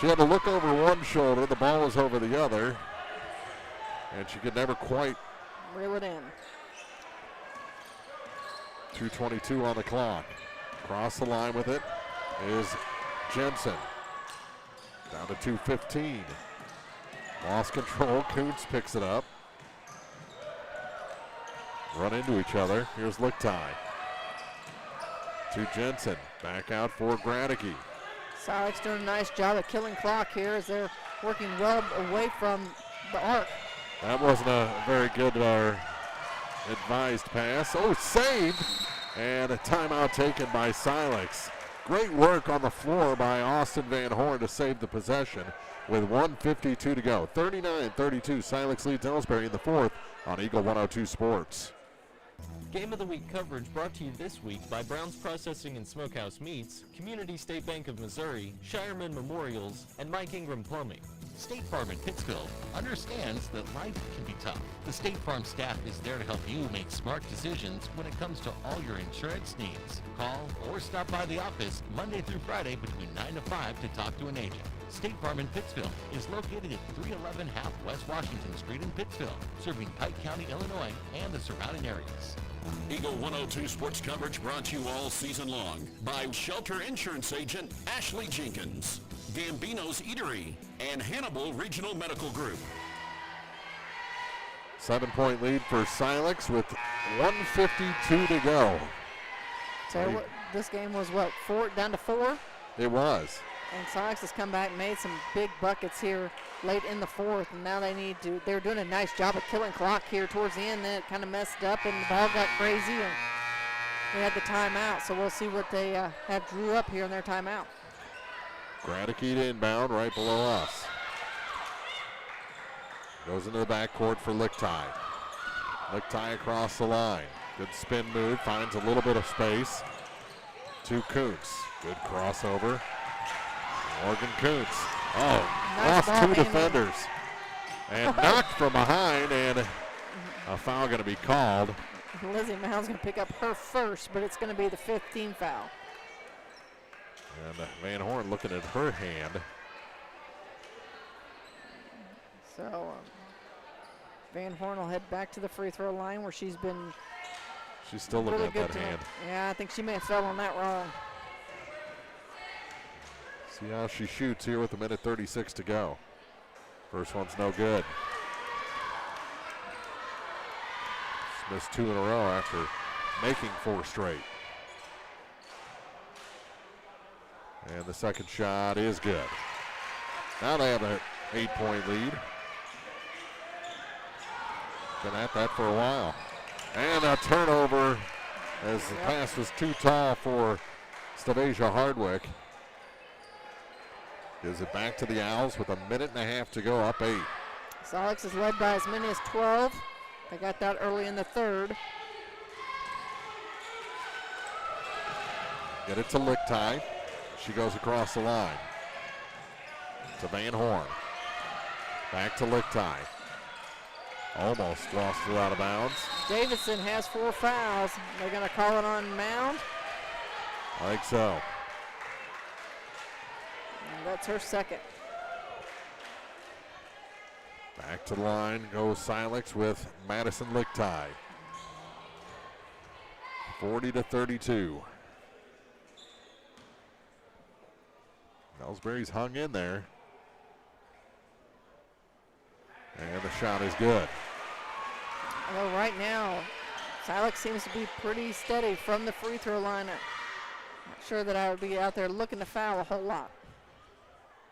She had to look over one shoulder. The ball was over the other. And she could never quite reel it in. 2:22 on the clock. Across the line with it is Jensen. Down to 2:15. Lost control. Kuntz picks it up. Run into each other. Here's Lichtai. To Jensen. Back out for Gradicke. Silex doing a nice job of killing clock here as they're working well away from the arc. That wasn't a very good advised pass. Oh, saved. And a timeout taken by Silex. Great work on the floor by Austin Van Horn to save the possession with 1:52 to go. 39-32, Silex leads Elsberry in the fourth on Eagle 102 Sports. Game of the Week coverage brought to you this week by Brown's Processing and Smokehouse Meats, Community State Bank of Missouri, Shireman Memorials, and Mike Ingram Plumbing. State Farm in Pittsfield understands that life can be tough. The State Farm staff is there to help you make smart decisions when it comes to all your insurance needs. Call or stop by the office Monday through Friday between 9 to 5 to talk to an agent. State Farm in Pittsfield is located at 311 Half West Washington Street in Pittsfield, serving Pike County, Illinois, and the surrounding areas. Eagle 102 sports coverage brought to you all season long by Shelter Insurance Agent Ashley Jenkins, Gambino's Eatery, and Hannibal Regional Medical Group. 7-point lead for Silex with 1:52 to go. So what, this game was what, down to 4? It was. And Silex has come back and made some big buckets here late in the fourth, and now they're doing a nice job of killing clock here towards the end. Then it kind of messed up and the ball got crazy and they had the timeout. So we'll see what they have drew up here in their timeout. Gradicke to inbound right below us. Goes into the backcourt for Lichtai. Lichtai across the line. Good spin move, finds a little bit of space. To Kuntz. Good crossover. Morgan Kuntz. Oh, nice lost 2 defenders. And knocked from behind, and a foul going to be called. Lizzie Mound's going to pick up her first, but it's going to be the 15th foul. And Van Horn looking at her hand. So Van Horn will head back to the free throw line where she's been She's still looking really at good that tonight. hand. Yeah, I think she may have fell on that wrong. See how she shoots here with 1:36 to go. First one's no good. She's missed 2 in a row after making 4 straight. And the second shot is good. Now they have an 8-point lead. Been at that for a while. And a turnover as the pass was too tall for Stavasia Hardwick. Gives it back to the Owls with 1.5 minutes to go, up 8. Silex is led by as many as 12. They got that early in the third. Get it to Lichtai. She goes across the line. To Van Horn. Back to Lichtai. Almost lost it out of bounds. Davidson has 4 fouls. They're going to call it on Mound. I think so. And that's her second. Back to the line goes Silex with Madison Lichtai. 40-32. Elsberry's hung in there. And the shot is good. Well, right now, Silex seems to be pretty steady from the free throw line. Not sure that I would be out there looking to foul a whole lot.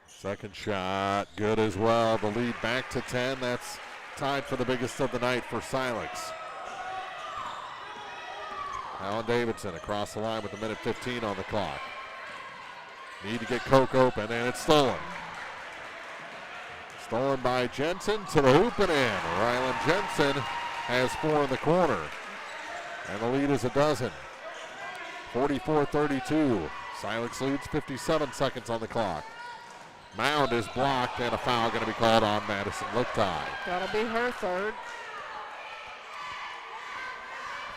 Second shot, good as well. The lead back to 10. That's tied for the biggest of the night for Silex. Alan Davidson across the line with 1:15 on the clock. Need to get Koch open, and it's stolen. Stolen by Jensen to the hoop and in. Rylan Jensen has 4 in the corner. And the lead is a dozen. 44-32. Silex leads, 57 seconds on the clock. Mound is blocked and a foul going to be called on Madison Lichtai. That'll be her third.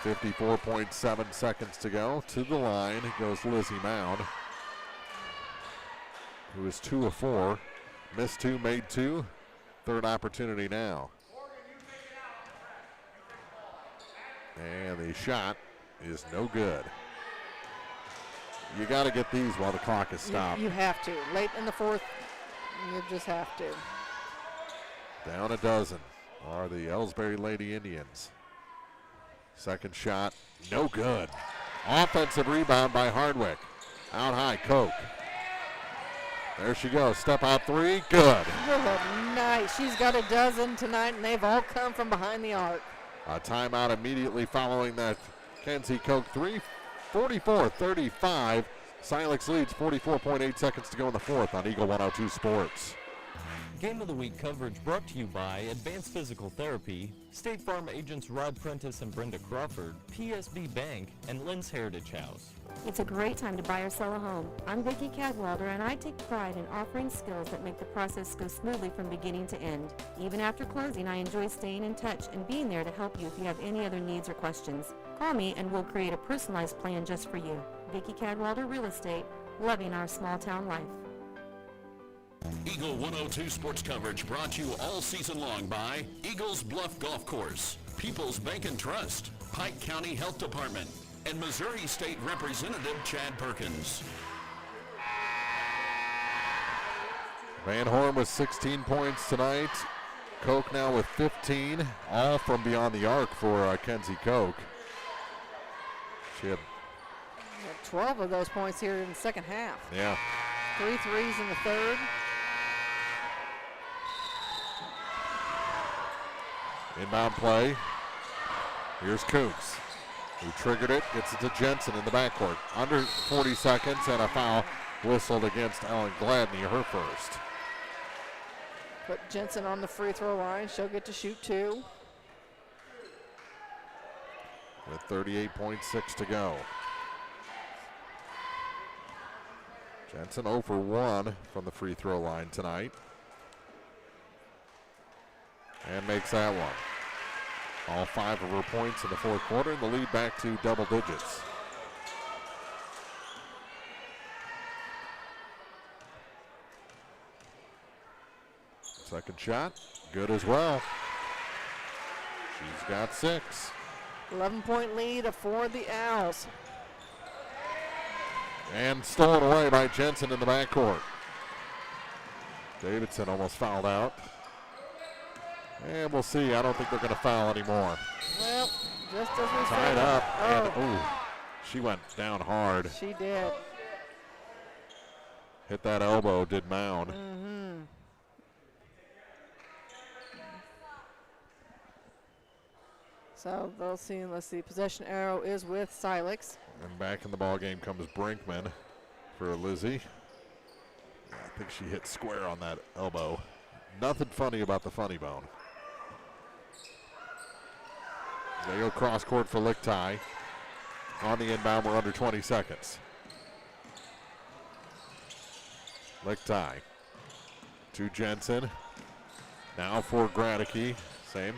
54.7 seconds to go. To the line goes Lizzie Mound, who is 2 of 4. Missed 2, made 2. Third opportunity now. And the shot is no good. You got to get these while the clock is stopped. You have to. Late in the fourth, you just have to. Down a dozen are the Elsberry Lady Indians. Second shot, no good. Offensive rebound by Hardwick. Out high, Koch. There she goes, step out 3, good. Good night. She's got a dozen tonight, and they've all come from behind the arc. A timeout immediately following that Kenzie Koch 3, 44-35. Silex leads, 44.8 seconds to go in the fourth on Eagle 102 Sports. Game of the Week coverage brought to you by Advanced Physical Therapy, State Farm agents Rod Prentice and Brenda Crawford, PSB Bank, and Lynn's Heritage House. It's a great time to buy or sell a home. I'm Vicki Cadwalder, and I take pride in offering skills that make the process go smoothly from beginning to end. Even after closing, I enjoy staying in touch and being there to help you if you have any other needs or questions. Call me and we'll create a personalized plan just for you. Vicki Cadwalder Real Estate, loving our small town life. Eagle 102 sports coverage brought to you all season long by Eagles Bluff Golf Course, People's Bank and Trust, Pike County Health Department, and Missouri State Representative Chad Perkins. Van Horn with 16 points tonight. Koch now with 15, all from beyond the arc for Kenzie Koch. She had 12 of those points here in the second half. Yeah. 3 threes in the third. Inbound play. Here's Koontz, who triggered it, gets it to Jensen in the backcourt. Under 40 seconds and a foul whistled against Ellen Gladney, her first. Put Jensen on the free throw line. She'll get to shoot 2. With 38.6 to go. Jensen 0 for 1 from the free throw line tonight. And makes that one. All 5 of her points in the fourth quarter, and the lead back to double digits. Second shot, good as well. She's got 6. 11-point lead for the Owls. And stolen away by Jensen in the backcourt. Davidson almost fouled out. And we'll see. I don't think they're going to foul anymore. Well, just as we Tied said. up. Oh. And, she went down hard. She did. Hit that elbow, did Mound. Mm-hmm. So they'll see. Let's see. Possession arrow is with Silex. And back in the ball game comes Brinkman for Lizzie. I think she hit square on that elbow. Nothing funny about the funny bone. They go cross court for Lichtai. On the inbound, we're under 20 seconds. Lichtai to Jensen. Now for Gradicke. Same.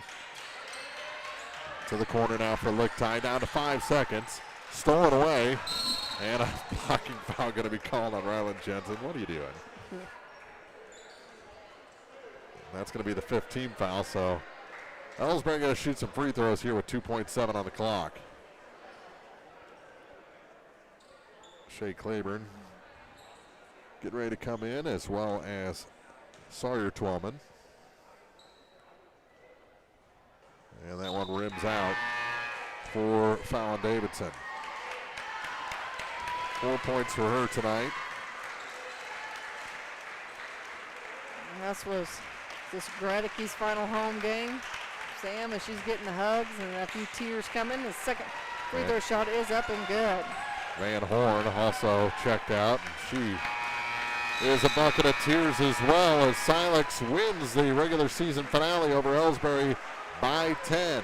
To the corner now for Lichtai. Down to 5 seconds. Stolen away. And a blocking foul going to be called on Ryland Jensen. What are you doing? That's going to be the 5th team foul, so Elsberry going to shoot some free throws here with 2.7 on the clock. Shea Claiborne getting ready to come in, as well as Sawyer Twellman. And that one rims out for Fallon Davidson. 4 points for her tonight. And this was this Gradicke's final home game. Sam, as she's getting the hugs and a few tears coming, the second free throw shot is up and good. Van Horn also checked out. She is a bucket of tears as well as Silex wins the regular season finale over Elsberry by 10.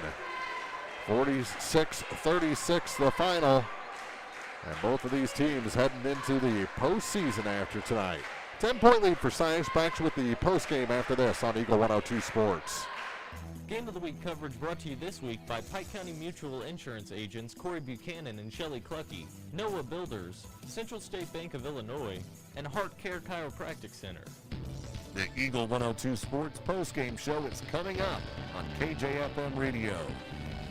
46-36 the final. And both of these teams heading into the postseason after tonight. 10-point lead for Silex. Back with the postgame after this on Eagle 102 Sports. Game of the Week coverage brought to you this week by Pike County Mutual Insurance agents Corey Buchanan and Shelley Clucky, Noah Builders, Central State Bank of Illinois, and Heart Care Chiropractic Center. The Eagle 102 Sports postgame show is coming up on KJFM Radio.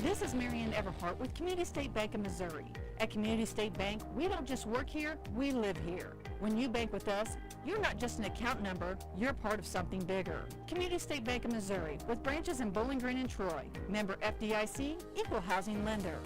This is Marianne Everhart with Community State Bank of Missouri. At Community State Bank, we don't just work here, we live here. When you bank with us, you're not just an account number, you're part of something bigger. Community State Bank of Missouri, with branches in Bowling Green and Troy. Member FDIC, equal housing lender.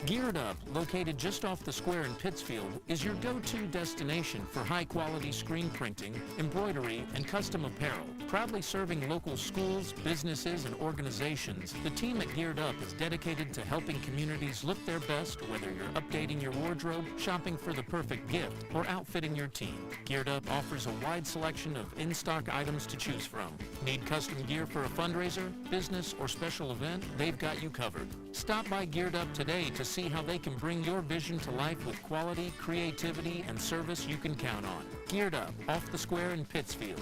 Geared Up, located just off the square in Pittsfield, is your go-to destination for high-quality screen printing, embroidery, and custom apparel. Proudly serving local schools, businesses, and organizations, the team at Geared Up is dedicated to helping communities look their best, whether you're updating your wardrobe, shopping for the perfect gift, or outfitting your team. Geared Up offers a wide selection of in-stock items to choose from. Need custom gear for a fundraiser, business, or special event? They've got you covered. Stop by Geared Up today to see how they can bring your vision to life with quality, creativity, and service you can count on. Geared Up, off the square in Pittsfield.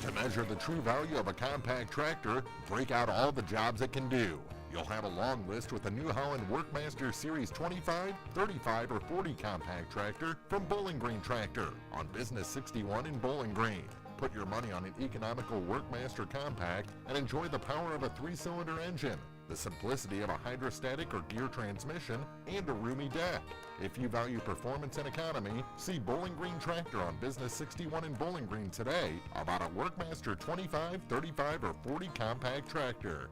To measure the true value of a compact tractor, break out all the jobs it can do. You'll have a long list with a New Holland Workmaster Series 25, 35, or 40 compact tractor from Bowling Green Tractor on Business 61 in Bowling Green. Put your money on an economical Workmaster compact and enjoy the power of a 3-cylinder engine, the simplicity of a hydrostatic or gear transmission, and a roomy deck. If you value performance and economy, see Bowling Green Tractor on Business 61 in Bowling Green today about a Workmaster 25, 35, or 40 compact tractor.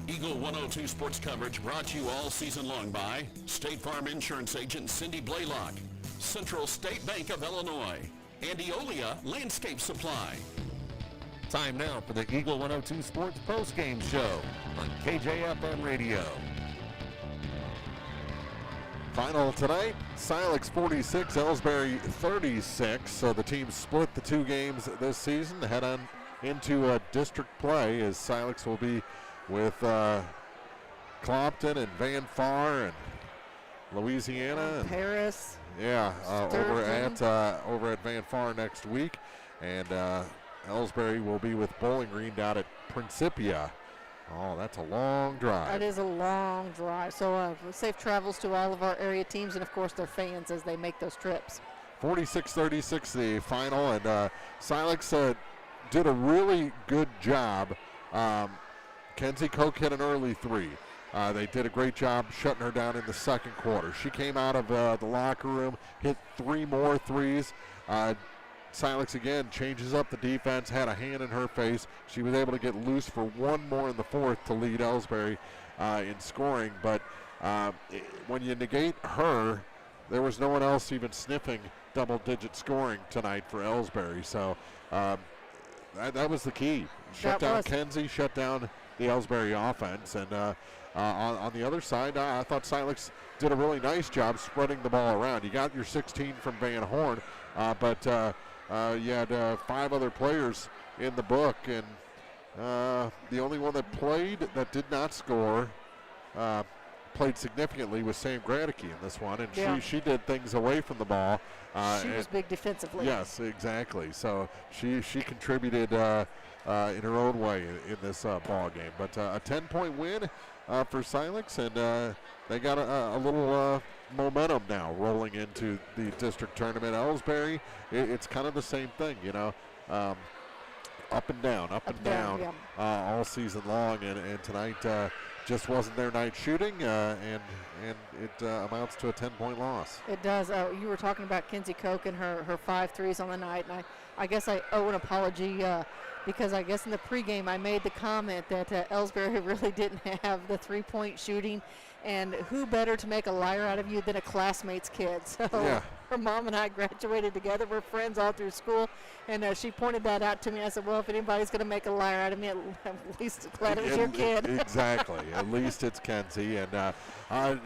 Eagle 102 sports coverage brought to you all season long by State Farm Insurance Agent Cindy Blaylock, Central State Bank of Illinois, and Eolia Landscape Supply. Time now for the Eagle 102 Sports postgame show on KJFM Radio. Final tonight, Silex 46, Elsberry 36. So the team split the two games this season. Head on into district play as Silex will be with Clopton and Van Far and Louisiana. And Paris. Yeah, over at Van Far next week. And Elsberry will be with Bowling Green down at Principia. Oh, that's a long drive. That is a long drive. So safe travels to all of our area teams and, of course, their fans as they make those trips. 46-36 the final, and Silex did a really good job. Kenzie Koch hit an early three. They did a great job shutting her down in the second quarter. She came out of the locker room, hit 3 more threes. Silex again changes up the defense, had a hand in her face. She was able to get loose for 1 more in the fourth to lead Elsberry in scoring. But when you negate her, there was no one else even sniffing double-digit scoring tonight for Elsberry. So that was the key. Shut down Kenzie, shut down the Elsberry offense. And on the other side, I thought Silex did a really nice job spreading the ball around. You got your 16 from Van Horn, but you had 5 other players in the book, and the only one that played that did not score played significantly was Sam Gradicke in this one, and she did things away from the ball. She was big defensively. Yes, exactly. So she contributed in her own way in this ball game. But a 10-point win for Silex, and they got a little momentum now rolling into the district tournament. Elsberry, it's kind of the same thing, you know, up and down all season long, and tonight just wasn't their night shooting, and it amounts to a 10-point loss. It does. You were talking about Kenzie Koch and her 5 threes on the night, and I guess I owe an apology because I guess in the pregame I made the comment that Elsberry really didn't have the 3-point shooting, and who better to make a liar out of you than a classmate's kid? So her mom and I graduated together. We're friends all through school, and she pointed that out to me. I said, well, if anybody's going to make a liar out of me, at least glad it was your kid. Exactly. At least it's Kenzie, and I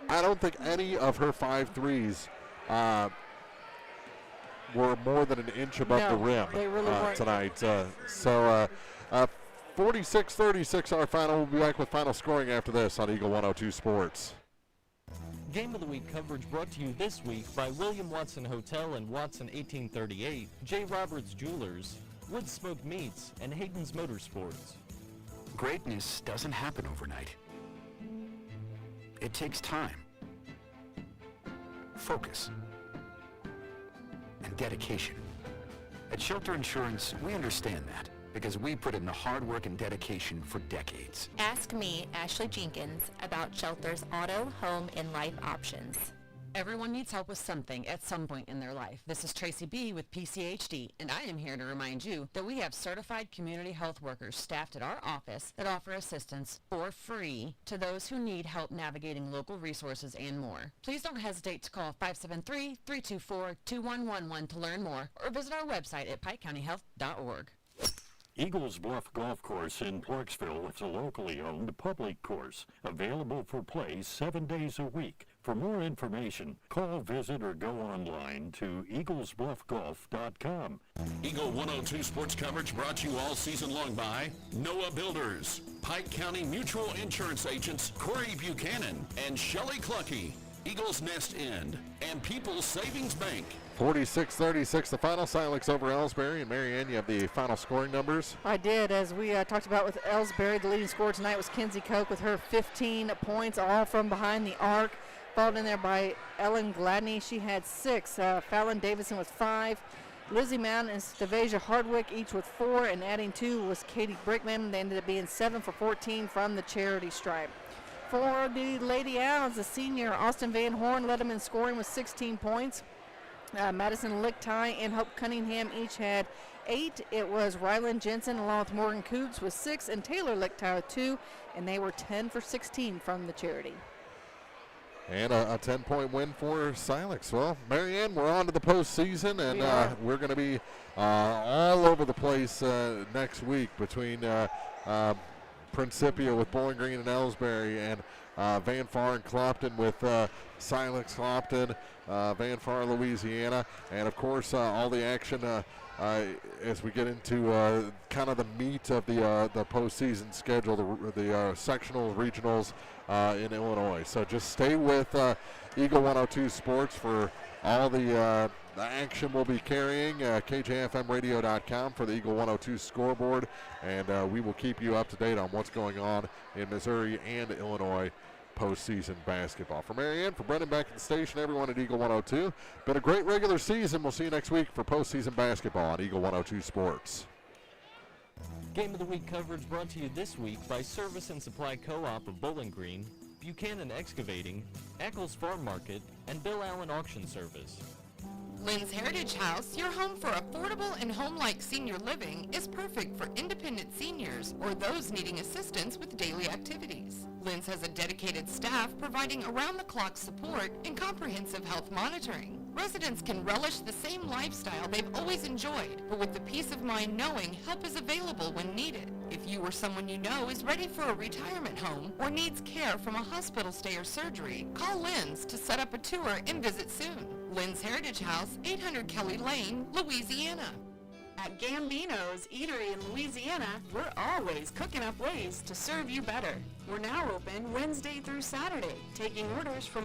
don't think any of her 5 threes were more than an inch above the rim they really weren't. tonight. 46-36 our final. We'll be back with final scoring after this on Eagle 102 Sports. Game of the Week coverage brought to you this week by William Watson Hotel and Watson 1838, J. Roberts Jewelers, Wood Smoke Meats, and Hayden's Motorsports. Greatness doesn't happen overnight. It takes time, focus, and dedication. At Shelter Insurance, we understand that because we put in the hard work and dedication for decades. Ask me, Ashley Jenkins, about Shelter's auto, home, and life options. Everyone needs help with something at some point in their life. This is Tracy B. with PCHD, and I am here to remind you that we have certified community health workers staffed at our office that offer assistance for free to those who need help navigating local resources and more. Please don't hesitate to call 573-324-2111 to learn more, or visit our website at pikecountyhealth.org. Eagles Bluff Golf Course in Clarksville is a locally owned public course, available for play 7 days a week. For more information, call, visit, or go online to eaglesbluffgolf.com. Eagle 102 sports coverage brought to you all season long by Noah Builders, Pike County Mutual Insurance Agents Corey Buchanan and Shelley Clucky, Eagles Nest End, and People's Savings Bank. 46-36 the final. Silex over Elsberry. And Marianne, you have the final scoring numbers. I did. As we talked about with Elsberry, the leading scorer tonight was Kenzie Koch with her 15 points, all from behind the arc. Followed in there by Ellen Gladney. She had 6. Fallon Davidson with 5. Lizzie Mountain and Stavasia Hardwick each with 4. And adding 2 was Katie Brickman. They ended up being 7 for 14 from the charity stripe. For the Lady Owls, the senior Austin Van Horn led them in scoring with 16 points. Madison Lichtai and Hope Cunningham each had 8. It was Ryland Jensen along with Morgan Coots with 6 and Taylor Lichtai with 2, and they were 10 for 16 from the charity. And a 10-point win for Silex. Well, Marianne, we're on to the postseason, and we're going to be all over the place next week between Principia with Bowling Green and Elsberry, and Van Far and Clopton with Silex Clopton, Van Far, Louisiana, and of course all the action as we get into kind of the meat of the postseason schedule, the sectionals, regionals in Illinois. So just stay with Eagle 102 Sports for all the action we'll be carrying. KJFMradio.com for the Eagle 102 scoreboard, and we will keep you up to date on what's going on in Missouri and Illinois postseason basketball. For Marianne, for Brendan back at the station, everyone at Eagle 102, been a great regular season. We'll see you next week for postseason basketball on Eagle 102 Sports. Game of the Week coverage brought to you this week by Service and Supply Co-op of Bowling Green, Buchanan Excavating, Eccles Farm Market, and Bill Allen Auction Service. Lynn's Heritage House, your home for affordable and home-like senior living, is perfect for independent seniors or those needing assistance with daily activities. Lynn's has a dedicated staff providing around-the-clock support and comprehensive health monitoring. Residents can relish the same lifestyle they've always enjoyed, but with the peace of mind knowing help is available when needed. If you or someone you know is ready for a retirement home or needs care from a hospital stay or surgery, call Lynn's to set up a tour and visit soon. Lynn's Heritage House, 800 Kelly Lane, Louisiana. At Gambino's Eatery in Louisiana, we're always cooking up ways to serve you better. We're now open Wednesday through Saturday, taking orders from